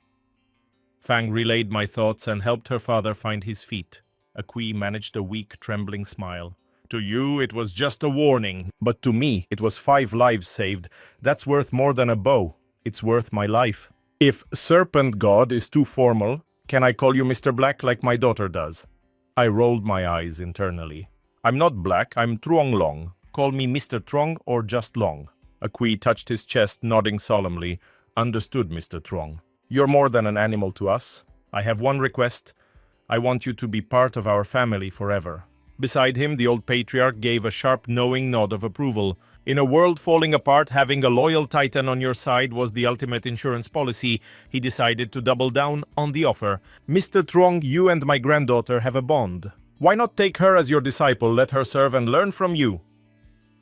Fang relayed my thoughts and helped her father find his feet. Akui managed a weak, trembling smile. To you, it was just a warning, but to me, it was 5 lives saved. That's worth more than a bow. It's worth my life. If Serpent God is too formal, can I call you Mr. Black like my daughter does? I rolled my eyes internally. I'm not Black, I'm Truong Long. Call me Mr. Truong or just Long. Akui touched his chest, nodding solemnly. Understood, Mr. Truong. You're more than an animal to us. I have one request. I want you to be part of our family forever. Beside him, the old patriarch gave a sharp, knowing nod of approval. In a world falling apart, having a loyal titan on your side was the ultimate insurance policy. He decided to double down on the offer. Mr. Truong, you and my granddaughter have a bond. Why not take her as your disciple, let her serve and learn from you?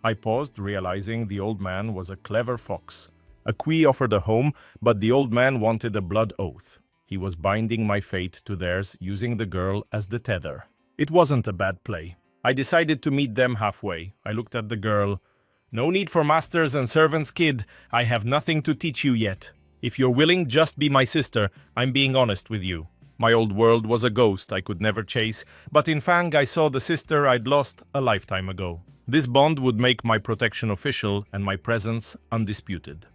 I paused, realizing the old man was a clever fox. Akui offered a home, but the old man wanted a blood oath. He was binding my fate to theirs, using the girl as the tether. It wasn't a bad play. I decided to meet them halfway. I looked at the girl. No need for masters and servants, kid. I have nothing to teach you yet. If you're willing, just be my sister. I'm being honest with you. My old world was a ghost I could never chase, but in Fang I saw the sister I'd lost a lifetime ago. This bond would make my protection official and my presence undisputed.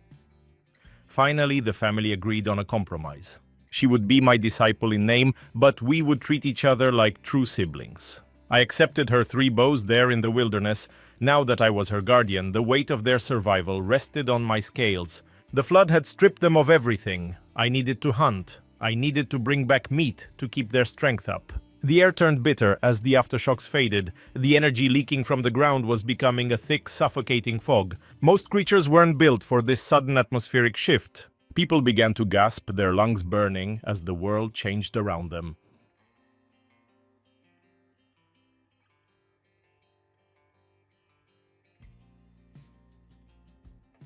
Finally, the family agreed on a compromise. She would be my disciple in name, but we would treat each other like true siblings. I accepted her 3 bows there in the wilderness. Now that I was her guardian, the weight of their survival rested on my scales. The flood had stripped them of everything. I needed to hunt. I needed to bring back meat to keep their strength up. The air turned bitter as the aftershocks faded. The energy leaking from the ground was becoming a thick, suffocating fog. Most creatures weren't built for this sudden atmospheric shift. People began to gasp, their lungs burning, as the world changed around them.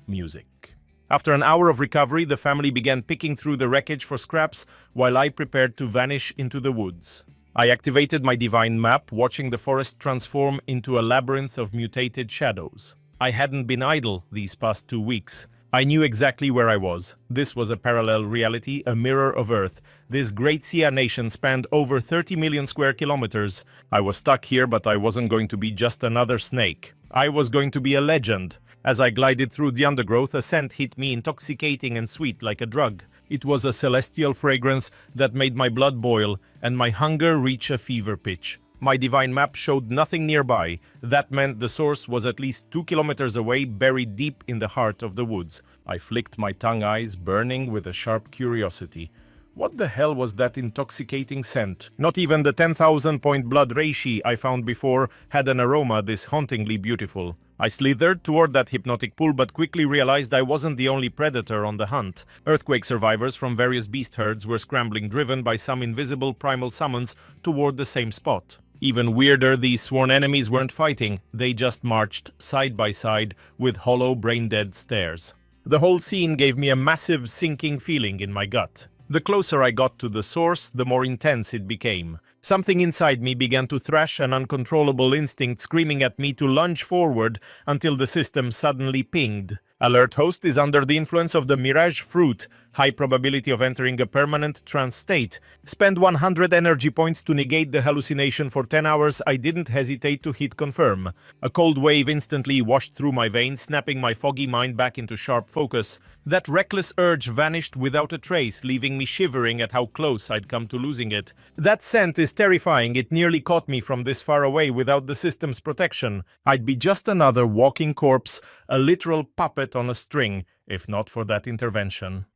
Music. After an hour of recovery, the family began picking through the wreckage for scraps while I prepared to vanish into the woods. I activated my divine map, watching the forest transform into a labyrinth of mutated shadows. I hadn't been idle these past 2 weeks. I knew exactly where I was. This was a parallel reality, a mirror of Earth. This great Sia nation spanned over 30 million square kilometers. I was stuck here, but I wasn't going to be just another snake. I was going to be a legend. As I glided through the undergrowth, a scent hit me, intoxicating and sweet like a drug. It was a celestial fragrance that made my blood boil and my hunger reach a fever pitch. My divine map showed nothing nearby. That meant the source was at least 2 kilometers away, buried deep in the heart of the woods. I flicked my tongue, eyes burning with a sharp curiosity. What the hell was that intoxicating scent? Not even the 10,000-point blood reishi I found before had an aroma this hauntingly beautiful. I slithered toward that hypnotic pool, but quickly realized I wasn't the only predator on the hunt. Earthquake survivors from various beast herds were scrambling, driven by some invisible primal summons toward the same spot. Even weirder, these sworn enemies weren't fighting. They just marched side by side with hollow, brain-dead stares. The whole scene gave me a massive sinking feeling in my gut. The closer I got to the source, the more intense it became. Something inside me began to thrash, an uncontrollable instinct screaming at me to lunge forward until the system suddenly pinged. Alert host is under the influence of the Mirage fruit. High probability of entering a permanent trance state. Spend 100 energy points to negate the hallucination for 10 hours. I didn't hesitate to hit confirm. A cold wave instantly washed through my veins, snapping my foggy mind back into sharp focus. That reckless urge vanished without a trace, leaving me shivering at how close I'd come to losing it. That scent is terrifying. It nearly caught me from this far away without the system's protection. I'd be just another walking corpse, a literal puppet on a string, if not for that intervention.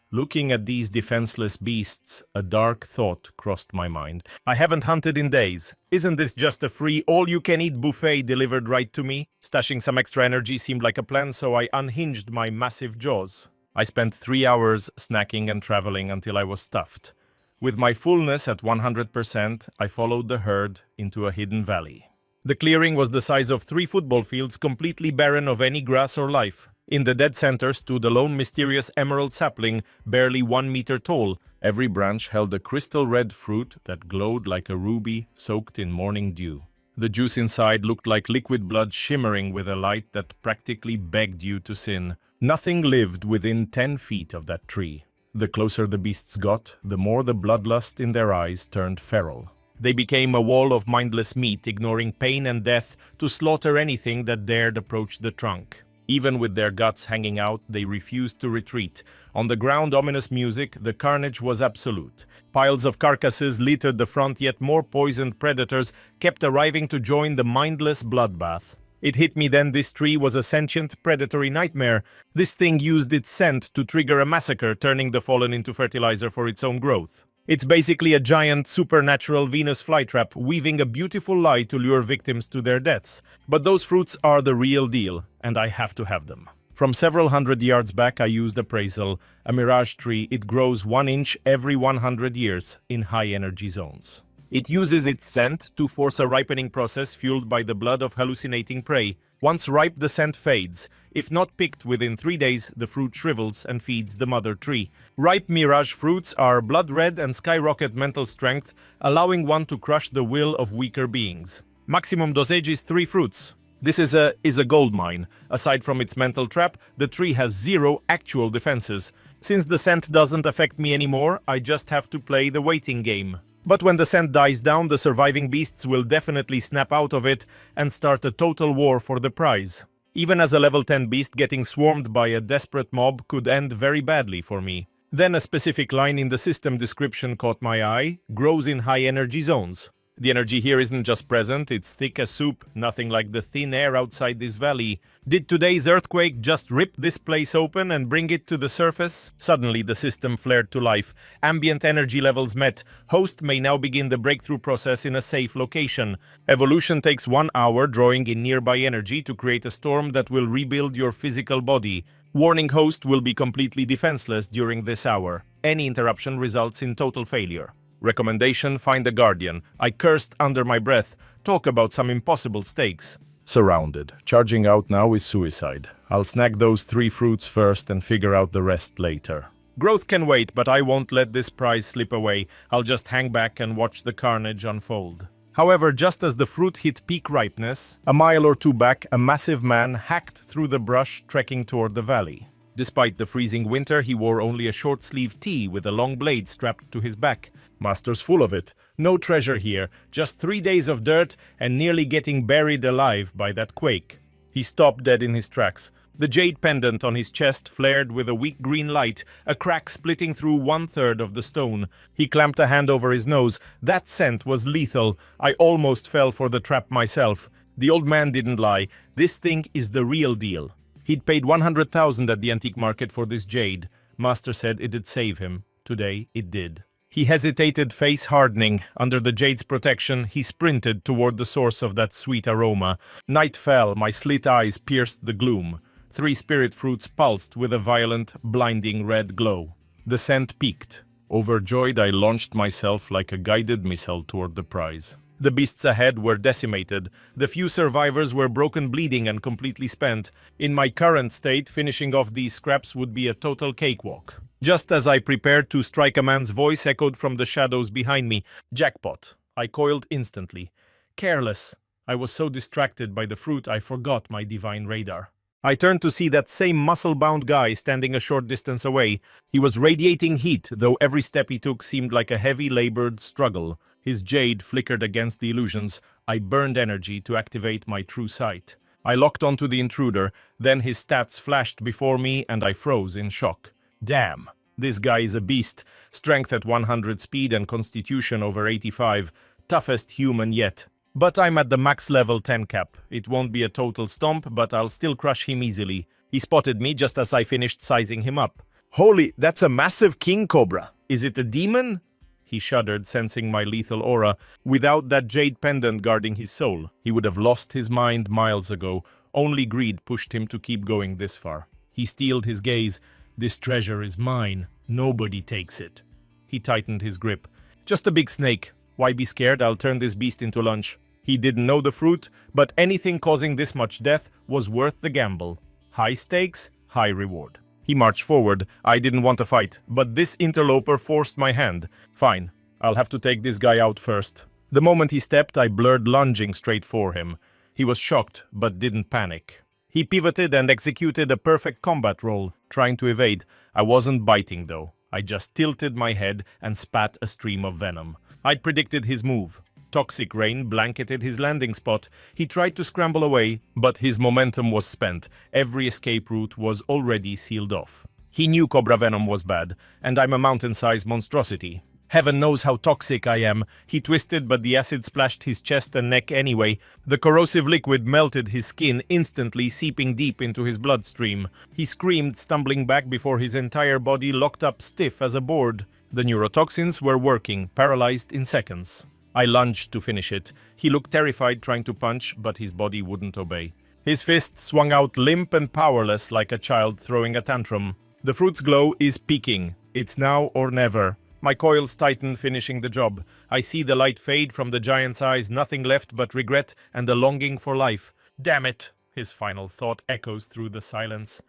Looking at these defenseless beasts, a dark thought crossed my mind. I haven't hunted in days. Isn't this just a free, all-you-can-eat buffet delivered right to me? Stashing some extra energy seemed like a plan, so I unhinged my massive jaws. I spent 3 hours snacking and traveling until I was stuffed. With my fullness at 100%, I followed the herd into a hidden valley. The clearing was the size of 3 football fields, completely barren of any grass or life. In the dead center stood a lone mysterious emerald sapling, barely 1 meter tall. Every branch held a crystal-red fruit that glowed like a ruby soaked in morning dew. The juice inside looked like liquid blood shimmering with a light that practically begged you to sin. Nothing lived within 10 feet of that tree. The closer the beasts got, the more the bloodlust in their eyes turned feral. They became a wall of mindless meat, ignoring pain and death to slaughter anything that dared approach the trunk. Even with their guts hanging out, they refused to retreat. On the ground, ominous music, the carnage was absolute. Piles of carcasses littered the front, yet more poisoned predators kept arriving to join the mindless bloodbath. It hit me then, this tree was a sentient predatory nightmare. This thing used its scent to trigger a massacre, turning the fallen into fertilizer for its own growth. It's basically a giant supernatural Venus flytrap, weaving a beautiful lie to lure victims to their deaths. But those fruits are the real deal, and I have to have them. From several hundred yards back, I used appraisal. A mirage tree, it grows 1 inch every 100 years in high energy zones. It uses its scent to force a ripening process fueled by the blood of hallucinating prey. Once ripe, the scent fades. If not picked within 3 days, the fruit shrivels and feeds the mother tree. Ripe mirage fruits are blood red and skyrocket mental strength, allowing one to crush the will of weaker beings. Maximum dosage is 3 fruits. This is a gold mine. Aside from its mental trap, the tree has 0 actual defenses. Since the scent doesn't affect me anymore, I just have to play the waiting game. But when the scent dies down, the surviving beasts will definitely snap out of it and start a total war for the prize. Even as a level 10 beast, getting swarmed by a desperate mob could end very badly for me. Then a specific line in the system description caught my eye: grows in high energy zones. The energy here isn't just present, it's thick as soup, nothing like the thin air outside this valley. Did today's earthquake just rip this place open and bring it to the surface? Suddenly the system flared to life. Ambient energy levels met. Host may now begin the breakthrough process in a safe location. Evolution takes 1 hour, drawing in nearby energy to create a storm that will rebuild your physical body. Warning: host will be completely defenseless during this hour. Any interruption results in total failure. Recommendation: find a guardian. I cursed under my breath. Talk about some impossible stakes. Surrounded. Charging out now is suicide. I'll snag those 3 fruits first and figure out the rest later. Growth can wait, but I won't let this prize slip away. I'll just hang back and watch the carnage unfold. However, just as the fruit hit peak ripeness, a mile or 2 back, a massive man hacked through the brush, trekking toward the valley. Despite the freezing winter, he wore only a short-sleeved tee with a long blade strapped to his back. Master's full of it. No treasure here, just 3 days of dirt and nearly getting buried alive by that quake. He stopped dead in his tracks. The jade pendant on his chest flared with a weak green light, a crack splitting through 1/3 of the stone. He clamped a hand over his nose. That scent was lethal. I almost fell for the trap myself. The old man didn't lie. This thing is the real deal. He'd paid 100,000 at the antique market for this jade. Master said it'd save him. Today, it did. He hesitated, face hardening. Under the jade's protection, he sprinted toward the source of that sweet aroma. Night fell, my slit eyes pierced the gloom. 3 spirit fruits pulsed with a violent, blinding red glow. The scent peaked. Overjoyed, I launched myself like a guided missile toward the prize. The beasts ahead were decimated. The few survivors were broken, bleeding, and completely spent. In my current state, finishing off these scraps would be a total cakewalk. Just as I prepared to strike, a man's voice echoed from the shadows behind me. Jackpot. I coiled instantly. Careless. I was so distracted by the fruit I forgot my divine radar. I turned to see that same muscle-bound guy standing a short distance away. He was radiating heat, though every step he took seemed like a heavy, labored struggle. His jade flickered against the illusions. I burned energy to activate my true sight. I locked onto the intruder, then his stats flashed before me and I froze in shock. Damn, this guy is a beast. Strength at 100, speed and constitution over 85. Toughest human yet. But I'm at the max level 10 cap. It won't be a total stomp, but I'll still crush him easily. He spotted me just as I finished sizing him up. Holy, that's a massive king cobra. Is it a demon? He shuddered, sensing my lethal aura. Without that jade pendant guarding his soul, he would have lost his mind miles ago. Only greed pushed him to keep going this far. He steeled his gaze. This treasure is mine. Nobody takes it. He tightened his grip. Just a big snake. Why be scared? I'll turn this beast into lunch. He didn't know the fruit, but anything causing this much death was worth the gamble. High stakes, high reward. He marched forward. I didn't want to fight, but this interloper forced my hand. Fine, I'll have to take this guy out first. The moment he stepped, I blurred, lunging straight for him. He was shocked, but didn't panic. He pivoted and executed a perfect combat roll, trying to evade. I wasn't biting though. I just tilted my head and spat a stream of venom. I'd predicted his move. Toxic rain blanketed his landing spot. He tried to scramble away, but his momentum was spent. Every escape route was already sealed off. He knew Cobra Venom was bad, and I'm a mountain-sized monstrosity. Heaven knows how toxic I am. He twisted, but the acid splashed his chest and neck anyway. The corrosive liquid melted his skin, instantly seeping deep into his bloodstream. He screamed, stumbling back before his entire body locked up stiff as a board. The neurotoxins were working, paralyzed in seconds. I lunged to finish it. He looked terrified, trying to punch, but his body wouldn't obey. His fist swung out limp and powerless like a child throwing a tantrum. The fruit's glow is peaking. It's now or never. My coils tighten, finishing the job. I see the light fade from the giant's eyes, nothing left but regret and a longing for life. Damn it! His final thought echoes through the silence.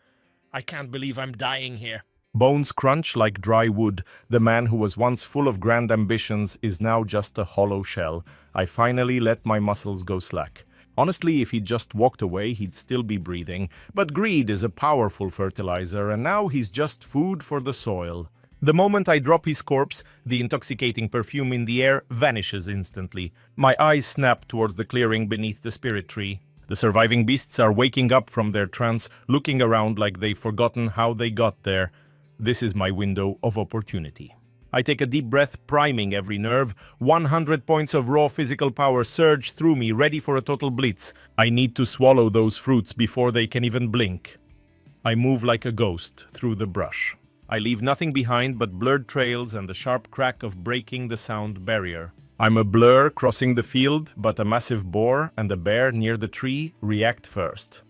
I can't believe I'm dying here. Bones crunch like dry wood. The man who was once full of grand ambitions is now just a hollow shell. I finally let my muscles go slack. Honestly, if he'd just walked away, he'd still be breathing. But greed is a powerful fertilizer, and now he's just food for the soil. The moment I drop his corpse, the intoxicating perfume in the air vanishes instantly. My eyes snap towards the clearing beneath the spirit tree. The surviving beasts are waking up from their trance, looking around like they've forgotten how they got there. This is my window of opportunity. I take a deep breath, priming every nerve. 100 points of raw physical power surge through me, ready for a total blitz. I need to swallow those fruits before they can even blink. I move like a ghost through the brush. I leave nothing behind but blurred trails and the sharp crack of breaking the sound barrier. I'm a blur crossing the field, but a massive boar and a bear near the tree react first.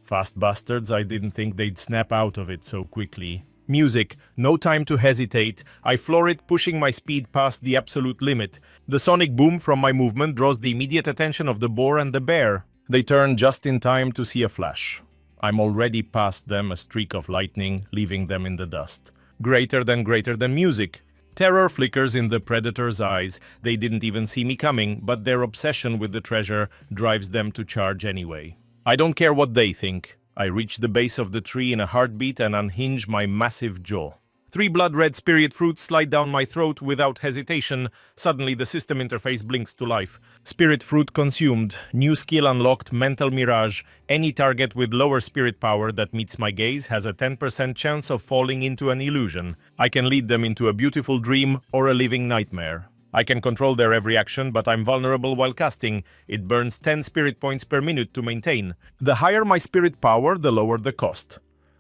Fast bastards, I didn't think they'd snap out of it so quickly. Music, no time to hesitate. I floor it, pushing my speed past the absolute limit. The sonic boom from my movement draws the immediate attention of the boar and the bear. They turn just in time to see a flash. I'm already past them, a streak of lightning, leaving them in the dust. Greater than music. Terror flickers in the predator's eyes. They didn't even see me coming, but their obsession with the treasure drives them to charge anyway. I don't care what they think. I reach the base of the tree in a heartbeat and unhinge my massive jaw. 3 blood-red spirit fruits slide down my throat without hesitation. Suddenly, the system interface blinks to life. Spirit fruit consumed. New skill unlocked, mental mirage. Any target with lower spirit power that meets my gaze has a 10% chance of falling into an illusion. I can lead them into a beautiful dream or a living nightmare. I can control their every action, but I'm vulnerable while casting. It burns 10 spirit points per minute to maintain. The higher my spirit power, the lower the cost.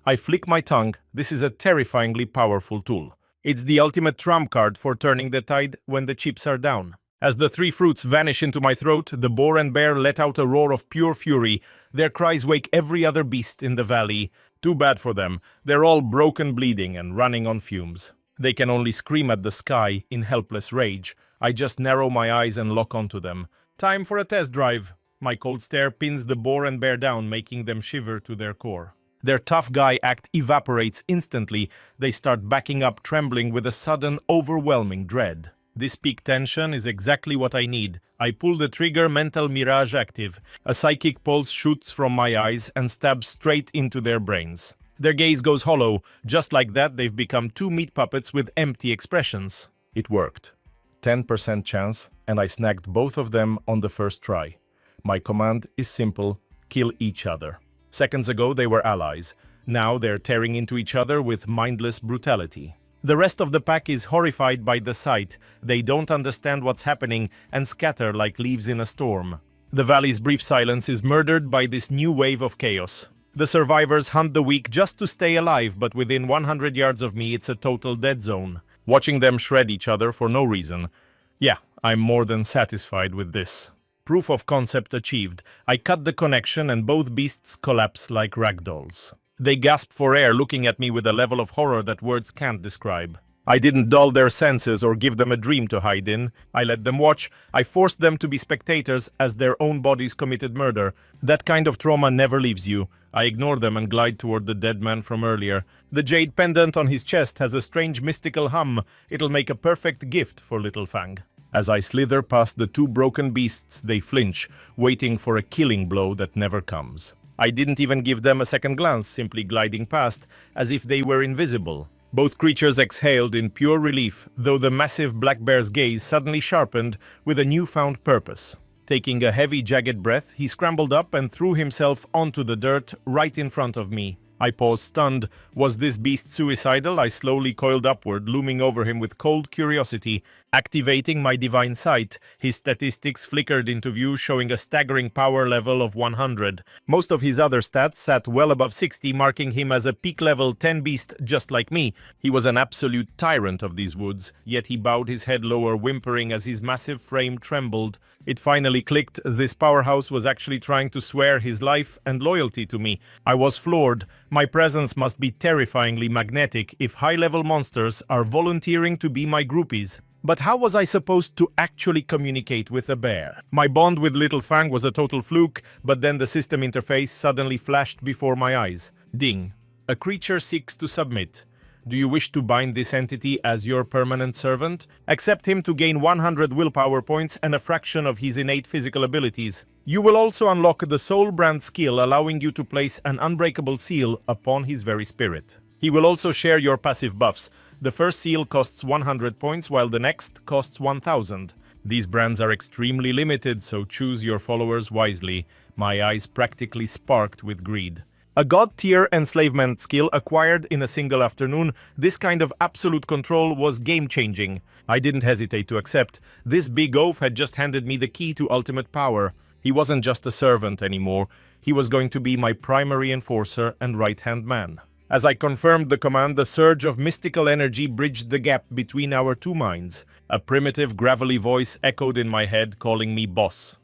I flick my tongue. This is a terrifyingly powerful tool. It's the ultimate trump card for turning the tide when the chips are down. As the 3 fruits vanish into my throat, the boar and bear let out a roar of pure fury. Their cries wake every other beast in the valley. Too bad for them. They're all broken, bleeding, and running on fumes. They can only scream at the sky in helpless rage. I just narrow my eyes and lock onto them. Time for a test drive. My cold stare pins the boar and bear down, making them shiver to their core. Their tough guy act evaporates instantly. They start backing up, trembling with a sudden, overwhelming dread. This peak tension is exactly what I need. I pull the trigger, mental mirage active. A psychic pulse shoots from my eyes and stabs straight into their brains. Their gaze goes hollow. Just like that, they've become 2 meat puppets with empty expressions. It worked. 10% chance, and I snagged both of them on the first try. My command is simple: kill each other. Seconds ago, they were allies. Now they're tearing into each other with mindless brutality. The rest of the pack is horrified by the sight. They don't understand what's happening and scatter like leaves in a storm. The valley's brief silence is murdered by this new wave of chaos. The survivors hunt the weak just to stay alive, but within 100 yards of me, it's a total dead zone. Watching them shred each other for no reason. Yeah, I'm more than satisfied with this. Proof of concept achieved. I cut the connection and both beasts collapse like ragdolls. They gasp for air, looking at me with a level of horror that words can't describe. I didn't dull their senses or give them a dream to hide in. I let them watch. I forced them to be spectators as their own bodies committed murder. That kind of trauma never leaves you. I ignore them and glide toward the dead man from earlier. The jade pendant on his chest has a strange mystical hum. It'll make a perfect gift for Little Fang. As I slither past the two broken beasts, they flinch, waiting for a killing blow that never comes. I didn't even give them a second glance, simply gliding past, as if they were invisible. Both creatures exhaled in pure relief, though the massive black bear's gaze suddenly sharpened with a newfound purpose. Taking a heavy, jagged breath, he scrambled up and threw himself onto the dirt right in front of me. I paused stunned. Was this beast suicidal? I slowly coiled upward, looming over him with cold curiosity. Activating my divine sight, his statistics flickered into view, showing a staggering power level of 100. Most of his other stats sat well above 60, marking him as a peak level 10 beast just like me. He was an absolute tyrant of these woods, yet he bowed his head lower, whimpering as his massive frame trembled. It finally clicked. This powerhouse was actually trying to swear his life and loyalty to me. I was floored. My presence must be terrifyingly magnetic if high-level monsters are volunteering to be my groupies. But how was I supposed to actually communicate with a bear? My bond with Little Fang was a total fluke, but then the system interface suddenly flashed before my eyes. Ding. A creature seeks to submit. Do you wish to bind this entity as your permanent servant? Accept him to gain 100 willpower points and a fraction of his innate physical abilities. You will also unlock the Soul Brand skill, allowing you to place an unbreakable seal upon his very spirit. He will also share your passive buffs. The first seal costs 100 points, while the next costs 1000. These brands are extremely limited, so choose your followers wisely. My eyes practically sparked with greed. A god-tier enslavement skill acquired in a single afternoon, this kind of absolute control was game-changing. I didn't hesitate to accept. This big oaf had just handed me the key to ultimate power. He wasn't just a servant anymore. He was going to be my primary enforcer and right-hand man. As I confirmed the command, the surge of mystical energy bridged the gap between our two minds. A primitive, gravelly voice echoed in my head, calling me boss.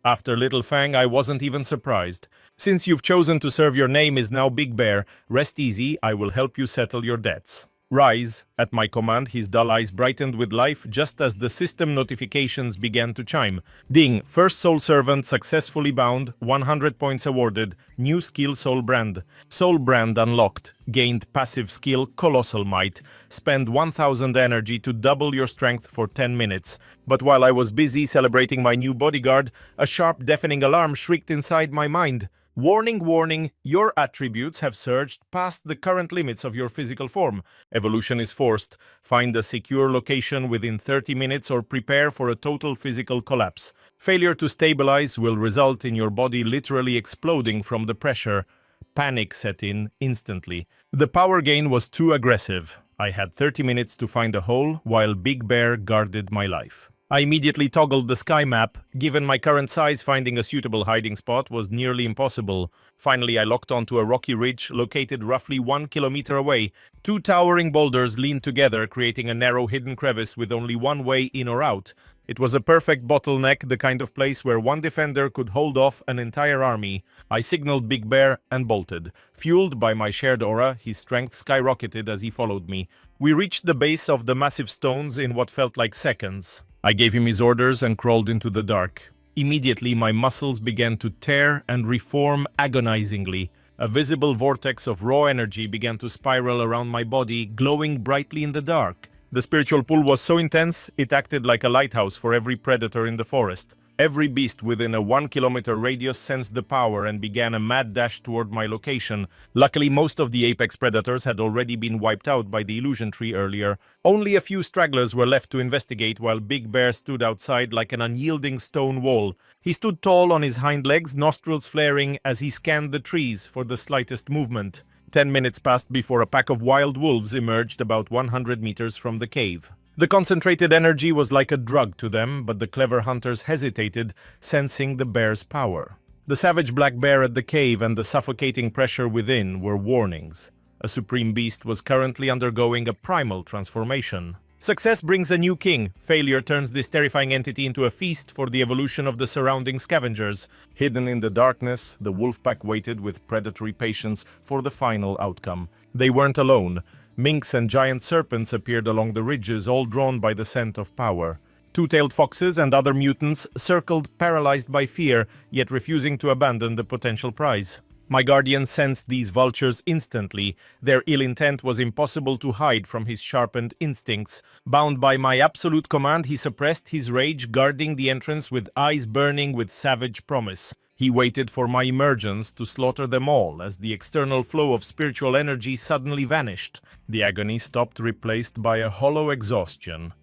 After Little Fang, I wasn't even surprised. Since you've chosen to serve, your name is now Big Bear. Rest easy, I will help you settle your debts. Rise. At my command, his dull eyes brightened with life just as the system notifications began to chime. Ding. First Soul Servant successfully bound. 100 points awarded. New skill Soul Brand. Soul Brand unlocked. Gained passive skill Colossal Might. Spend 1000 energy to double your strength for 10 minutes. But while I was busy celebrating my new bodyguard, a sharp, deafening alarm shrieked inside my mind. Warning, warning, your attributes have surged past the current limits of your physical form. Evolution is forced. Find a secure location within 30 minutes or prepare for a total physical collapse. Failure to stabilize will result in your body literally exploding from the pressure. Panic set in instantly. The power gain was too aggressive. I had 30 minutes to find a hole while Big Bear guarded my life. I immediately toggled the sky map. Given my current size, finding a suitable hiding spot was nearly impossible. Finally, I locked onto a rocky ridge located roughly 1 kilometer away. Two towering boulders leaned together, creating a narrow hidden crevice with only one way in or out. It was a perfect bottleneck, the kind of place where one defender could hold off an entire army. I signaled Big Bear and bolted. Fueled by my shared aura, his strength skyrocketed as he followed me. We reached the base of the massive stones in what felt like seconds. I gave him his orders and crawled into the dark. Immediately, my muscles began to tear and reform agonizingly. A visible vortex of raw energy began to spiral around my body, glowing brightly in the dark. The spiritual pull was so intense, it acted like a lighthouse for every predator in the forest. Every beast within a 1 kilometer radius sensed the power and began a mad dash toward my location. Luckily, most of the apex predators had already been wiped out by the illusion tree earlier. Only a few stragglers were left to investigate while Big Bear stood outside like an unyielding stone wall. He stood tall on his hind legs, nostrils flaring as he scanned the trees for the slightest movement. 10 minutes passed before a pack of wild wolves emerged about 100 meters from the cave. The concentrated energy was like a drug to them, but the clever hunters hesitated, sensing the bear's power. The savage black bear at the cave and the suffocating pressure within were warnings. A supreme beast was currently undergoing a primal transformation. Success brings a new king. Failure turns this terrifying entity into a feast for the evolution of the surrounding scavengers. Hidden in the darkness, the wolf pack waited with predatory patience for the final outcome. They weren't alone. Minks and giant serpents appeared along the ridges, all drawn by the scent of power. Two-tailed foxes and other mutants circled, paralyzed by fear, yet refusing to abandon the potential prize. My guardian sensed these vultures instantly. Their ill intent was impossible to hide from his sharpened instincts. Bound by my absolute command, he suppressed his rage, guarding the entrance with eyes burning with savage promise. He waited for my emergence to slaughter them all as the external flow of spiritual energy suddenly vanished. The agony stopped, replaced by a hollow exhaustion.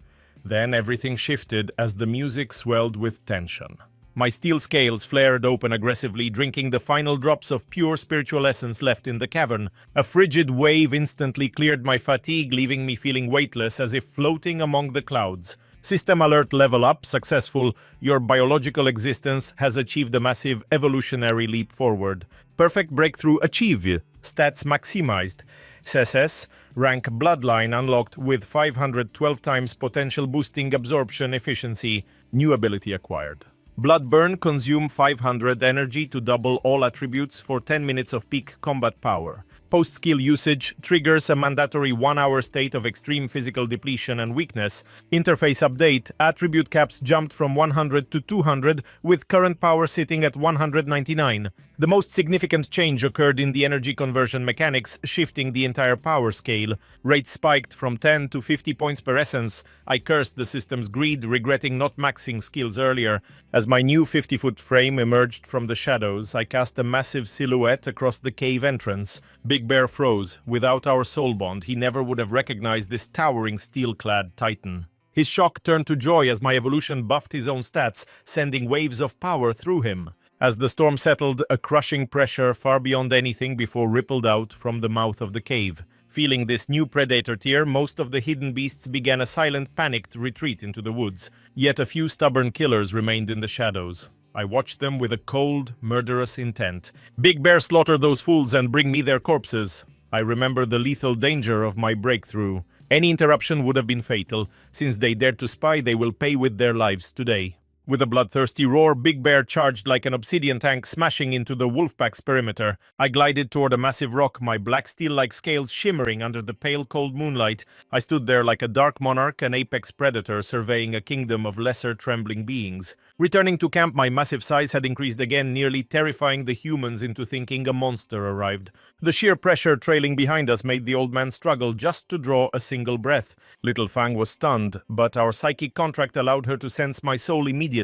Then everything shifted as the music swelled with tension. My steel scales flared open aggressively, drinking the final drops of pure spiritual essence left in the cavern. A frigid wave instantly cleared my fatigue, leaving me feeling weightless as if floating among the clouds. System alert level up, successful. Your biological existence has achieved a massive evolutionary leap forward. Perfect breakthrough achieved. Stats maximized. SSS, rank bloodline unlocked with 512 times potential boosting absorption efficiency. New ability acquired. Blood burn, consume 500 energy to double all attributes for 10 minutes of peak combat power. Post-skill usage triggers a mandatory 1-hour state of extreme physical depletion and weakness. Interface update, attribute caps jumped from 100 to 200 with current power sitting at 199. The most significant change occurred in the energy conversion mechanics, shifting the entire power scale. Rates spiked from 10 to 50 points per essence. I cursed the system's greed, regretting not maxing skills earlier. As my new 50-foot frame emerged from the shadows, I cast a massive silhouette across the cave entrance. Big Bear froze. Without our soul bond, he never would have recognized this towering steel-clad titan. His shock turned to joy as my evolution buffed his own stats, sending waves of power through him. As the storm settled, a crushing pressure far beyond anything before rippled out from the mouth of the cave. Feeling this new predator tier, most of the hidden beasts began a silent, panicked retreat into the woods. Yet a few stubborn killers remained in the shadows. I watched them with a cold, murderous intent. Big Bear, slaughter those fools and bring me their corpses. I remember the lethal danger of my breakthrough. Any interruption would have been fatal. Since they dared to spy, they will pay with their lives today. With a bloodthirsty roar, Big Bear charged like an obsidian tank, smashing into the wolfpack's perimeter. I glided toward a massive rock, my black steel-like scales shimmering under the pale, cold moonlight. I stood there like a dark monarch, an apex predator surveying a kingdom of lesser, trembling beings. Returning to camp, my massive size had increased again, nearly terrifying the humans into thinking a monster arrived. The sheer pressure trailing behind us made the old man struggle just to draw a single breath. Little Fang was stunned, but our psychic contract allowed her to sense my soul immediately.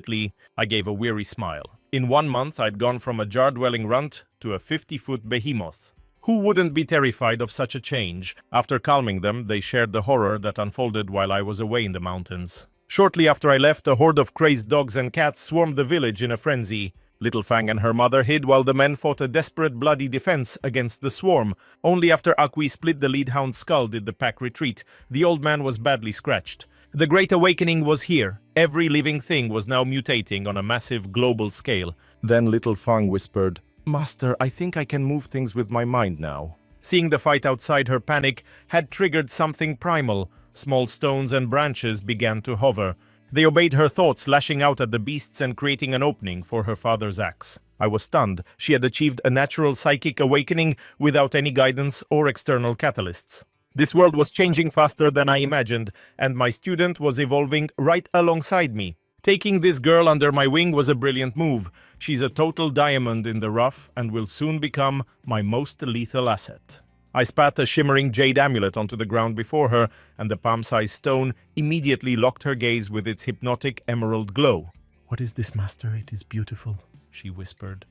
I gave a weary smile. In 1 month, I'd gone from a jar-dwelling runt to a 50-foot behemoth. Who wouldn't be terrified of such a change? After calming them, they shared the horror that unfolded while I was away in the mountains. Shortly after I left, a horde of crazed dogs and cats swarmed the village in a frenzy. Little Fang and her mother hid while the men fought a desperate, bloody defense against the swarm. Only after Akui split the lead hound's skull did the pack retreat. The old man was badly scratched. The Great Awakening was here. Every living thing was now mutating on a massive global scale. Then Little Fang whispered, "Master, I think I can move things with my mind now." Seeing the fight outside, her panic had triggered something primal. Small stones and branches began to hover. They obeyed her thoughts, lashing out at the beasts and creating an opening for her father's axe. I was stunned. She had achieved a natural psychic awakening without any guidance or external catalysts. This world was changing faster than I imagined, and my student was evolving right alongside me. Taking this girl under my wing was a brilliant move. She's a total diamond in the rough and will soon become my most lethal asset. I spat a shimmering jade amulet onto the ground before her, and the palm-sized stone immediately locked her gaze with its hypnotic emerald glow. "What is this, master? It is beautiful," she whispered.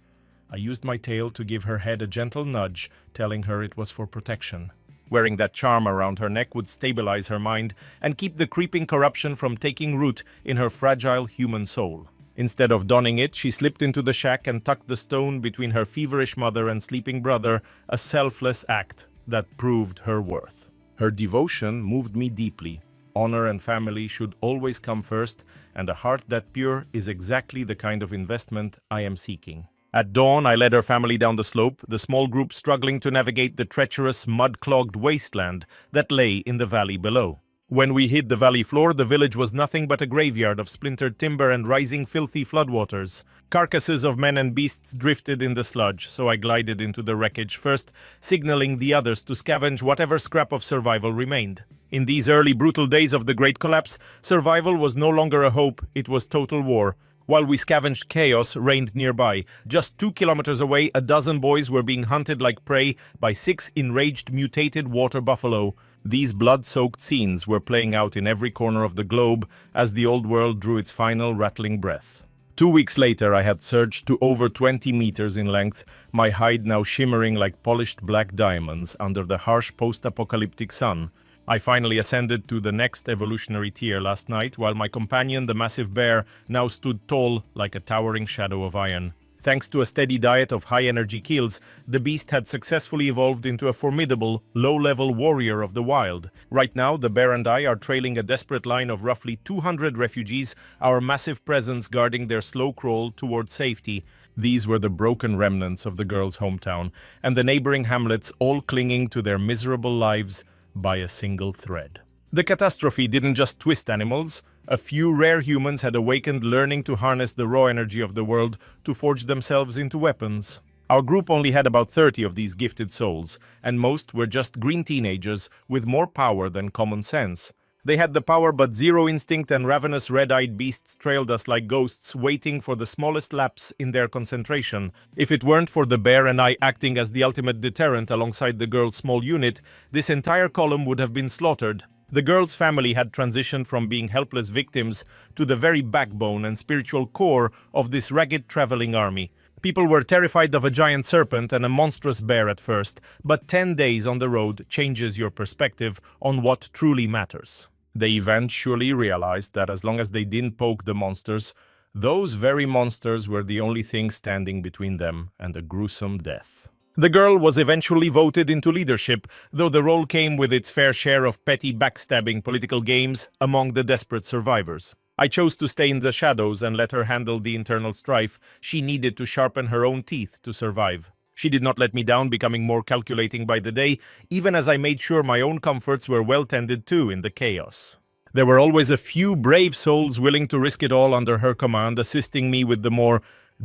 I used my tail to give her head a gentle nudge, telling her it was for protection. Wearing that charm around her neck would stabilize her mind and keep the creeping corruption from taking root in her fragile human soul. Instead of donning it, she slipped into the shack and tucked the stone between her feverish mother and sleeping brother, a selfless act that proved her worth. Her devotion moved me deeply. Honor and family should always come first, and a heart that pure is exactly the kind of investment I am seeking. At dawn, I led her family down the slope, the small group struggling to navigate the treacherous, mud-clogged wasteland that lay in the valley below. When we hit the valley floor, the village was nothing but a graveyard of splintered timber and rising filthy floodwaters. Carcasses of men and beasts drifted in the sludge, so I glided into the wreckage first, signaling the others to scavenge whatever scrap of survival remained. In these early brutal days of the Great Collapse, survival was no longer a hope, it was total war. While we scavenged, chaos reigned nearby. Just 2 kilometers away, a dozen boys were being hunted like prey by 6 enraged, mutated water buffalo. These blood-soaked scenes were playing out in every corner of the globe as the old world drew its final rattling breath. 2 weeks later, I had surged to over 20 meters in length, my hide now shimmering like polished black diamonds under the harsh post-apocalyptic sun. I finally ascended to the next evolutionary tier last night, while my companion, the massive bear, now stood tall like a towering shadow of iron. Thanks to a steady diet of high-energy kills, the beast had successfully evolved into a formidable, low-level warrior of the wild. Right now, the bear and I are trailing a desperate line of roughly 200 refugees, our massive presence guarding their slow crawl toward safety. These were the broken remnants of the girl's hometown, and the neighboring hamlets all clinging to their miserable lives by a single thread. The catastrophe didn't just twist animals. A few rare humans had awakened, learning to harness the raw energy of the world to forge themselves into weapons. Our group only had about 30 of these gifted souls, and most were just green teenagers with more power than common sense. They had the power but zero instinct, and ravenous red-eyed beasts trailed us like ghosts, waiting for the smallest lapse in their concentration. If it weren't for the bear and I acting as the ultimate deterrent alongside the girl's small unit, this entire column would have been slaughtered. The girl's family had transitioned from being helpless victims to the very backbone and spiritual core of this ragged traveling army. People were terrified of a giant serpent and a monstrous bear at first, but 10 days on the road changes your perspective on what truly matters. They eventually realized that as long as they didn't poke the monsters, those very monsters were the only thing standing between them and a gruesome death. The girl was eventually voted into leadership, though the role came with its fair share of petty backstabbing political games among the desperate survivors. I chose to stay in the shadows and let her handle the internal strife she needed to sharpen her own teeth to survive. She did not let me down, becoming more calculating by the day, even as I made sure my own comforts were well tended to in the chaos. There were always a few brave souls willing to risk it all under her command, assisting me with the more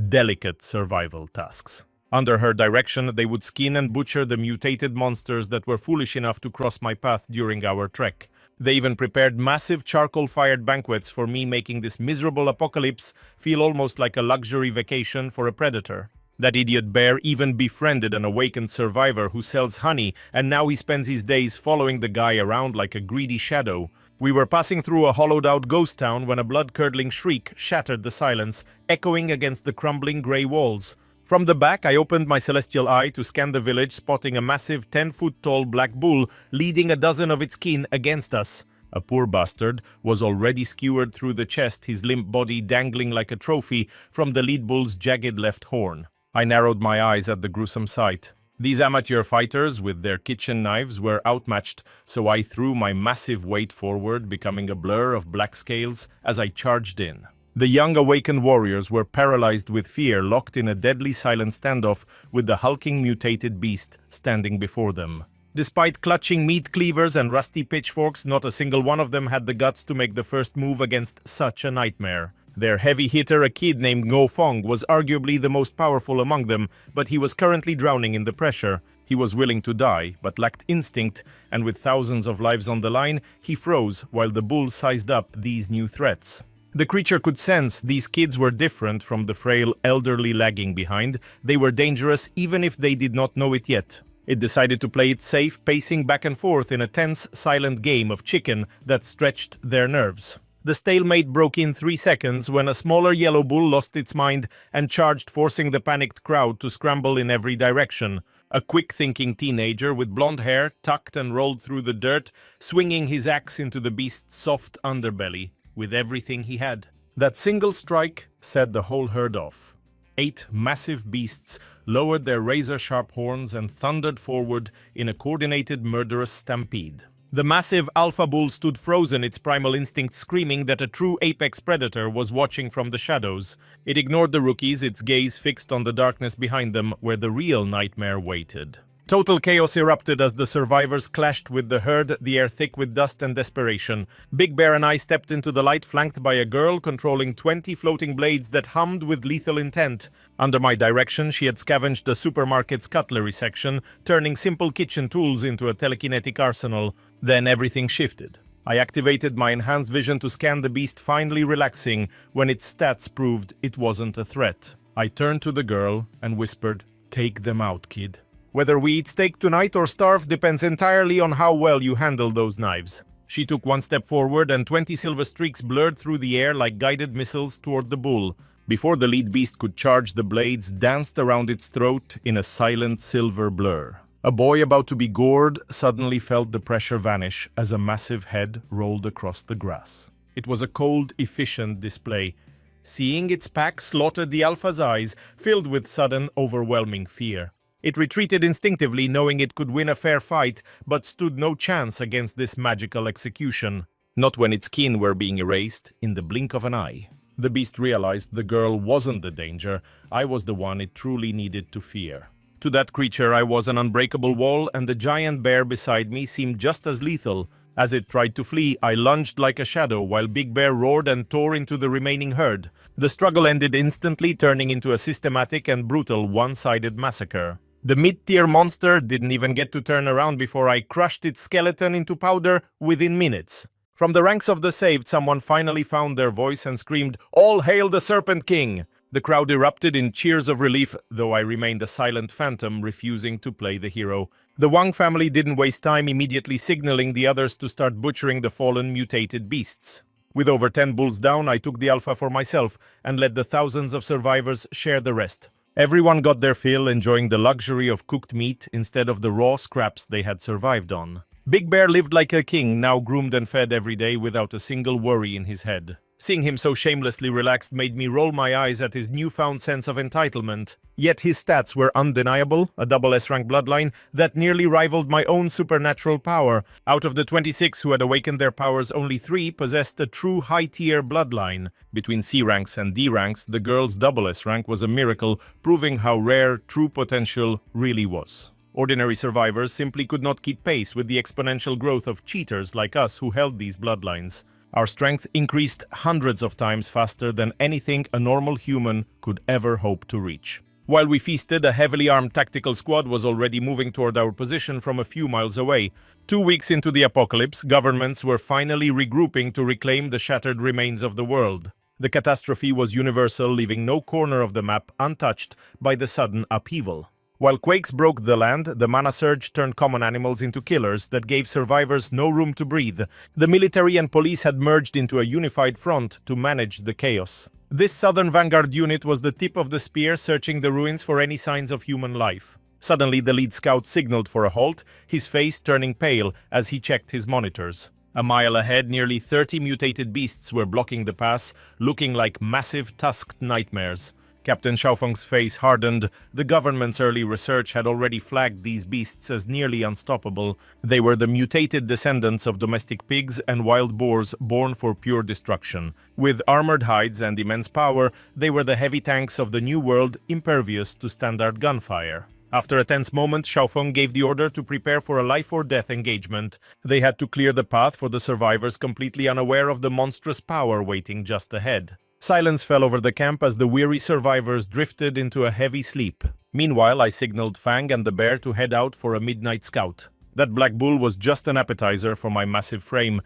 delicate survival tasks. Under her direction, they would skin and butcher the mutated monsters that were foolish enough to cross my path during our trek. They even prepared massive charcoal-fired banquets for me, making this miserable apocalypse feel almost like a luxury vacation for a predator. That idiot bear even befriended an awakened survivor who sells honey, and now he spends his days following the guy around like a greedy shadow. We were passing through a hollowed-out ghost town when a blood-curdling shriek shattered the silence, echoing against the crumbling grey walls. From the back, I opened my celestial eye to scan the village, spotting a massive 10-foot-tall black bull leading a dozen of its kin against us. A poor bastard was already skewered through the chest, his limp body dangling like a trophy from the lead bull's jagged left horn. I narrowed my eyes at the gruesome sight. These amateur fighters with their kitchen knives were outmatched, so I threw my massive weight forward, becoming a blur of black scales as I charged in. The young awakened warriors were paralyzed with fear, locked in a deadly silent standoff with the hulking mutated beast standing before them. Despite clutching meat cleavers and rusty pitchforks, not a single one of them had the guts to make the first move against such a nightmare. Their heavy hitter, a kid named Ngo Fong, was arguably the most powerful among them, but he was currently drowning in the pressure. He was willing to die, but lacked instinct, and with thousands of lives on the line, he froze while the bull sized up these new threats. The creature could sense these kids were different from the frail elderly lagging behind. They were dangerous even if they did not know it yet. It decided to play it safe, pacing back and forth in a tense, silent game of chicken that stretched their nerves. The stalemate broke in 3 seconds when a smaller yellow bull lost its mind and charged, forcing the panicked crowd to scramble in every direction. A quick-thinking teenager with blonde hair tucked and rolled through the dirt, swinging his axe into the beast's soft underbelly with everything he had. That single strike set the whole herd off. 8 massive beasts lowered their razor-sharp horns and thundered forward in a coordinated murderous stampede. The massive alpha bull stood frozen, its primal instinct screaming that a true apex predator was watching from the shadows. It ignored the rookies, its gaze fixed on the darkness behind them where the real nightmare waited. Total chaos erupted as the survivors clashed with the herd, the air thick with dust and desperation. Big Bear and I stepped into the light, flanked by a girl controlling 20 floating blades that hummed with lethal intent. Under my direction, she had scavenged the supermarket's cutlery section, turning simple kitchen tools into a telekinetic arsenal. Then everything shifted. I activated my enhanced vision to scan the beast, finally relaxing when its stats proved it wasn't a threat. I turned to the girl and whispered, "Take them out, kid. Whether we eat steak tonight or starve depends entirely on how well you handle those knives." She took one step forward and 20 silver streaks blurred through the air like guided missiles toward the bull. Before the lead beast could charge, the blades danced around its throat in a silent silver blur. A boy about to be gored suddenly felt the pressure vanish as a massive head rolled across the grass. It was a cold, efficient display. Seeing its pack slaughtered the alpha's eyes, filled with sudden, overwhelming fear. It retreated instinctively, knowing it could win a fair fight, but stood no chance against this magical execution. Not when its kin were being erased in the blink of an eye. The beast realized the girl wasn't the danger. I was the one it truly needed to fear. To that creature, I was an unbreakable wall, and the giant bear beside me seemed just as lethal. As it tried to flee, I lunged like a shadow while Big Bear roared and tore into the remaining herd. The struggle ended instantly, turning into a systematic and brutal one-sided massacre. The mid-tier monster didn't even get to turn around before I crushed its skeleton into powder within minutes. From the ranks of the saved, someone finally found their voice and screamed, "All hail the Serpent King!" The crowd erupted in cheers of relief, though I remained a silent phantom, refusing to play the hero. The Wang family didn't waste time, immediately signaling the others to start butchering the fallen mutated beasts. With over 10 bulls down, I took the alpha for myself and let the thousands of survivors share the rest. Everyone got their fill, enjoying the luxury of cooked meat instead of the raw scraps they had survived on. Big Bear lived like a king, now groomed and fed every day without a single worry in his head. Seeing him so shamelessly relaxed made me roll my eyes at his newfound sense of entitlement. Yet his stats were undeniable, a double S-rank bloodline that nearly rivaled my own supernatural power. Out of the 26 who had awakened their powers, only 3 possessed a true high-tier bloodline. Between C ranks and D ranks, the girl's double S-rank was a miracle, proving how rare true potential really was. Ordinary survivors simply could not keep pace with the exponential growth of cheaters like us who held these bloodlines. Our strength increased hundreds of times faster than anything a normal human could ever hope to reach. While we feasted, a heavily armed tactical squad was already moving toward our position from a few miles away. 2 weeks into the apocalypse, governments were finally regrouping to reclaim the shattered remains of the world. The catastrophe was universal, leaving no corner of the map untouched by the sudden upheaval. While quakes broke the land, the mana surge turned common animals into killers that gave survivors no room to breathe. The military and police had merged into a unified front to manage the chaos. This Southern Vanguard unit was the tip of the spear, searching the ruins for any signs of human life. Suddenly, the lead scout signaled for a halt, his face turning pale as he checked his monitors. A mile ahead, nearly 30 mutated beasts were blocking the pass, looking like massive tusked nightmares. Captain Xiaofeng's face hardened. The government's early research had already flagged these beasts as nearly unstoppable. They were the mutated descendants of domestic pigs and wild boars born for pure destruction. With armored hides and immense power, they were the heavy tanks of the New World, impervious to standard gunfire. After a tense moment, Xiaofeng gave the order to prepare for a life-or-death engagement. They had to clear the path for the survivors, completely unaware of the monstrous power waiting just ahead. Silence fell over the camp as the weary survivors drifted into a heavy sleep. Meanwhile, I signaled Fang and the bear to head out for a midnight scout. That black bull was just an appetizer for my massive frame.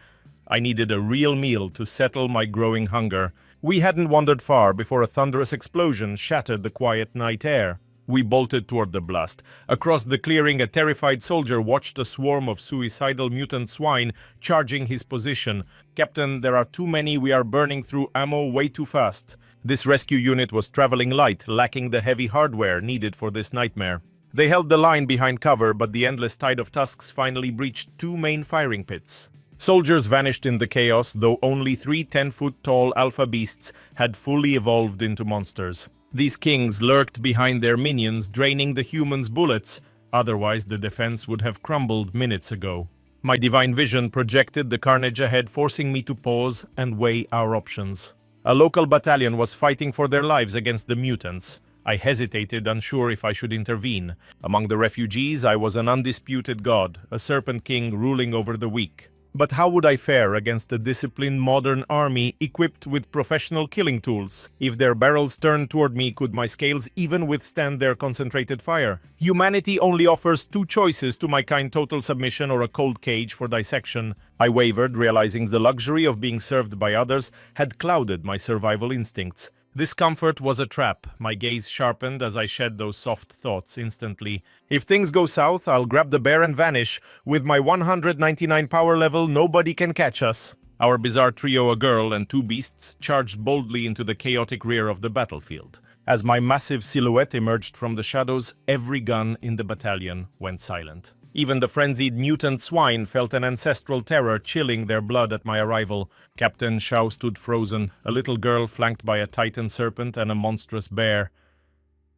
I needed a real meal to settle my growing hunger. We hadn't wandered far before a thunderous explosion shattered the quiet night air. We bolted toward the blast. Across the clearing, a terrified soldier watched a swarm of suicidal mutant swine charging his position. "Captain, there are too many. We are burning through ammo way too fast." This rescue unit was traveling light, lacking the heavy hardware needed for this nightmare. They held the line behind cover, but the endless tide of tusks finally breached 2 main firing pits. Soldiers vanished in the chaos, though only 3 10-foot-tall alpha beasts had fully evolved into monsters. These kings lurked behind their minions, draining the humans' bullets. Otherwise, the defense would have crumbled minutes ago. My divine vision projected the carnage ahead, forcing me to pause and weigh our options. A local battalion was fighting for their lives against the mutants. I hesitated, unsure if I should intervene. Among the refugees, I was an undisputed god, a serpent king ruling over the weak. But how would I fare against a disciplined modern army equipped with professional killing tools? If their barrels turned toward me, could my scales even withstand their concentrated fire? Humanity only offers two choices to my kind: total submission or a cold cage for dissection. I wavered, realizing the luxury of being served by others had clouded my survival instincts. This comfort was a trap. My gaze sharpened as I shed those soft thoughts instantly. If things go south, I'll grab the bear and vanish. With my 199 power level, nobody can catch us. Our bizarre trio, a girl and two beasts, charged boldly into the chaotic rear of the battlefield. As my massive silhouette emerged from the shadows, every gun in the battalion went silent. Even the frenzied mutant swine felt an ancestral terror chilling their blood at my arrival. Captain Shao stood frozen, a little girl flanked by a titan serpent and a monstrous bear.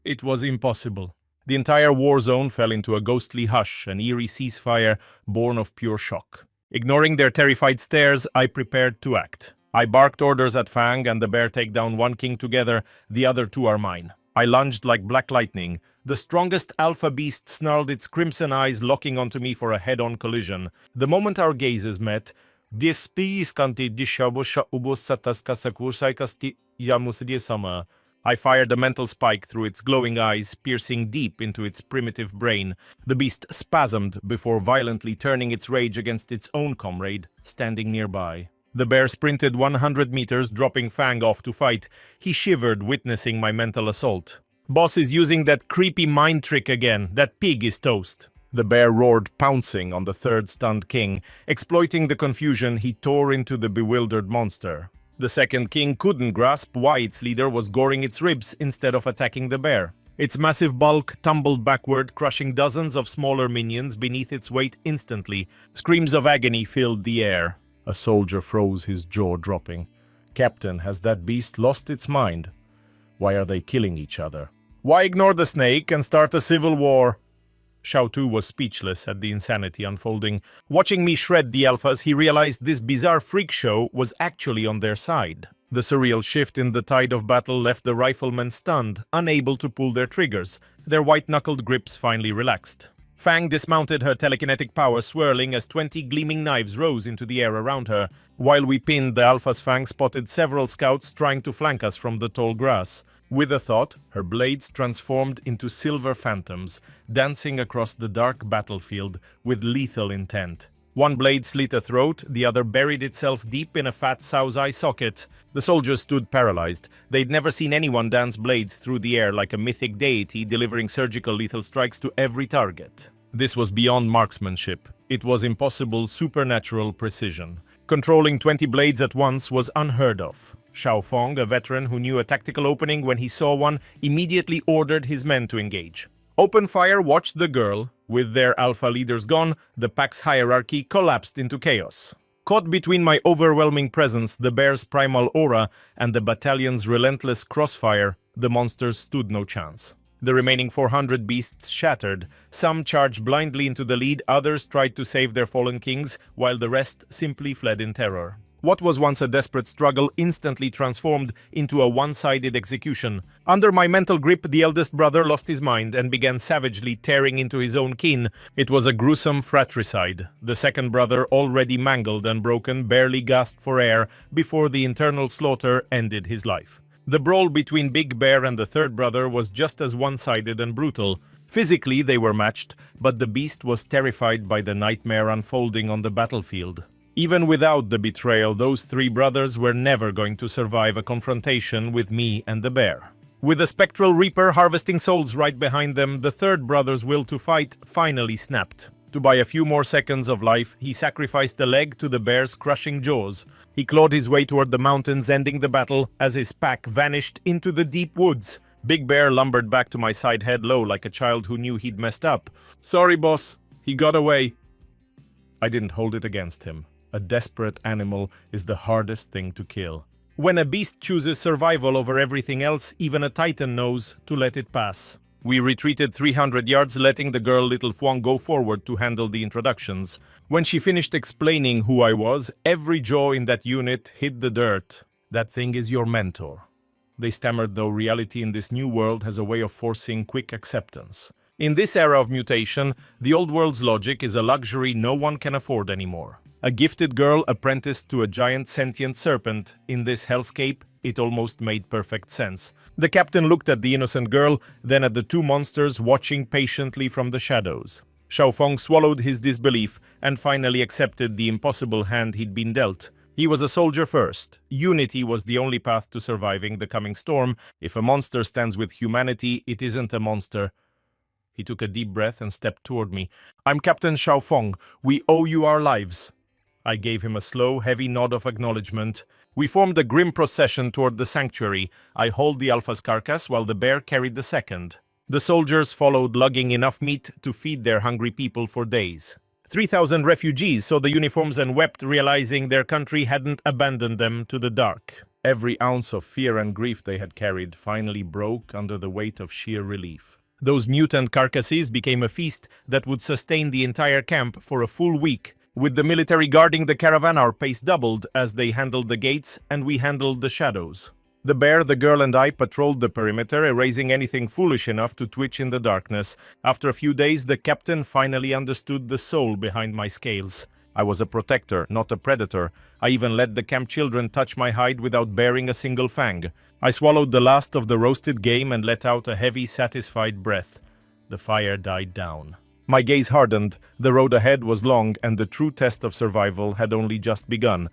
It was impossible. The entire war zone fell into a ghostly hush, an eerie ceasefire born of pure shock. Ignoring their terrified stares, I prepared to act. I barked orders at Fang and the bear: take down one king together, the other two are mine. I lunged like black lightning. The strongest alpha beast snarled, its crimson eyes locking onto me for a head-on collision. The moment our gazes met, I fired a mental spike through its glowing eyes, piercing deep into its primitive brain. The beast spasmed before violently turning its rage against its own comrade, standing nearby. The bear sprinted 100 meters, dropping Fang off to fight. He shivered, witnessing my mental assault. Boss is using that creepy mind trick again. That pig is toast. The bear roared, pouncing on the third stunned king. Exploiting the confusion, he tore into the bewildered monster. The second king couldn't grasp why its leader was goring its ribs instead of attacking the bear. Its massive bulk tumbled backward, crushing dozens of smaller minions beneath its weight instantly. Screams of agony filled the air. A soldier froze, his jaw dropping. Captain, has that beast lost its mind? Why are they killing each other? Why ignore the snake and start a civil war? Shao Tu was speechless at the insanity unfolding. Watching me shred the alphas, he realized this bizarre freak show was actually on their side. The surreal shift in the tide of battle left the riflemen stunned, unable to pull their triggers. Their white-knuckled grips finally relaxed. Fang dismounted, her telekinetic power swirling as 20 gleaming knives rose into the air around her. While we pinned the alphas, Fang spotted several scouts trying to flank us from the tall grass. With a thought, her blades transformed into silver phantoms, dancing across the dark battlefield with lethal intent. One blade slit a throat, the other buried itself deep in a fat sow's eye socket. The soldiers stood paralyzed. They'd never seen anyone dance blades through the air like a mythic deity, delivering surgical lethal strikes to every target. This was beyond marksmanship. It was impossible supernatural precision. Controlling 20 blades at once was unheard of. Shao Fong, a veteran who knew a tactical opening when he saw one, immediately ordered his men to engage. Open fire watched the girl. With their alpha leaders gone, the pack's hierarchy collapsed into chaos. Caught between my overwhelming presence, the bear's primal aura, and the battalion's relentless crossfire, the monsters stood no chance. The remaining 400 beasts shattered. Some charged blindly into the lead, others tried to save their fallen kings, while the rest simply fled in terror. What was once a desperate struggle instantly transformed into a one-sided execution. Under my mental grip, the eldest brother lost his mind and began savagely tearing into his own kin. It was a gruesome fratricide. The second brother, already mangled and broken, barely gasped for air before the internal slaughter ended his life. The brawl between Big Bear and the third brother was just as one-sided and brutal. Physically, they were matched, but the beast was terrified by the nightmare unfolding on the battlefield. Even without the betrayal, those three brothers were never going to survive a confrontation with me and the bear. With the spectral reaper harvesting souls right behind them, the third brother's will to fight finally snapped. To buy a few more seconds of life, he sacrificed a leg to the bear's crushing jaws. He clawed his way toward the mountains, ending the battle as his pack vanished into the deep woods. Big Bear lumbered back to my side, head low, like a child who knew he'd messed up. "Sorry, boss. He got away." I didn't hold it against him. A desperate animal is the hardest thing to kill. When a beast chooses survival over everything else, even a titan knows to let it pass. We retreated 300 yards, letting the girl Little Fuang go forward to handle the introductions. When she finished explaining who I was, every jaw in that unit hit the dirt. "That thing is your mentor. they stammered, though reality in this new world has a way of forcing quick acceptance. In this era of mutation, the old world's logic is a luxury no one can afford anymore. A gifted girl apprenticed to a giant sentient serpent, in this hellscape, it almost made perfect sense. The captain looked at the innocent girl, then at the two monsters watching patiently from the shadows. Xiaofeng swallowed his disbelief and finally accepted the impossible hand he'd been dealt. He was a soldier first. Unity was the only path to surviving the coming storm. If a monster stands with humanity, it isn't a monster. He took a deep breath and stepped toward me. "I'm Captain Xiaofeng. We owe you our lives." I gave him a slow, heavy nod of acknowledgement. We formed a grim procession toward the sanctuary. I hauled the alpha's carcass while the bear carried the second. The soldiers followed, lugging enough meat to feed their hungry people for days. 3,000 refugees saw the uniforms and wept, realizing their country hadn't abandoned them to the dark. Every ounce of fear and grief they had carried finally broke under the weight of sheer relief. Those mutant carcasses became a feast that would sustain the entire camp for a full week. With the military guarding the caravan, our pace doubled as they handled the gates and we handled the shadows. The bear, the girl, and I patrolled the perimeter, erasing anything foolish enough to twitch in the darkness. After a few days, the captain finally understood the soul behind my scales. I was a protector, not a predator. I even let the camp children touch my hide without baring a single fang. I swallowed the last of the roasted game and let out a heavy, satisfied breath. The fire died down. My gaze hardened. The road ahead was long, and the true test of survival had only just begun.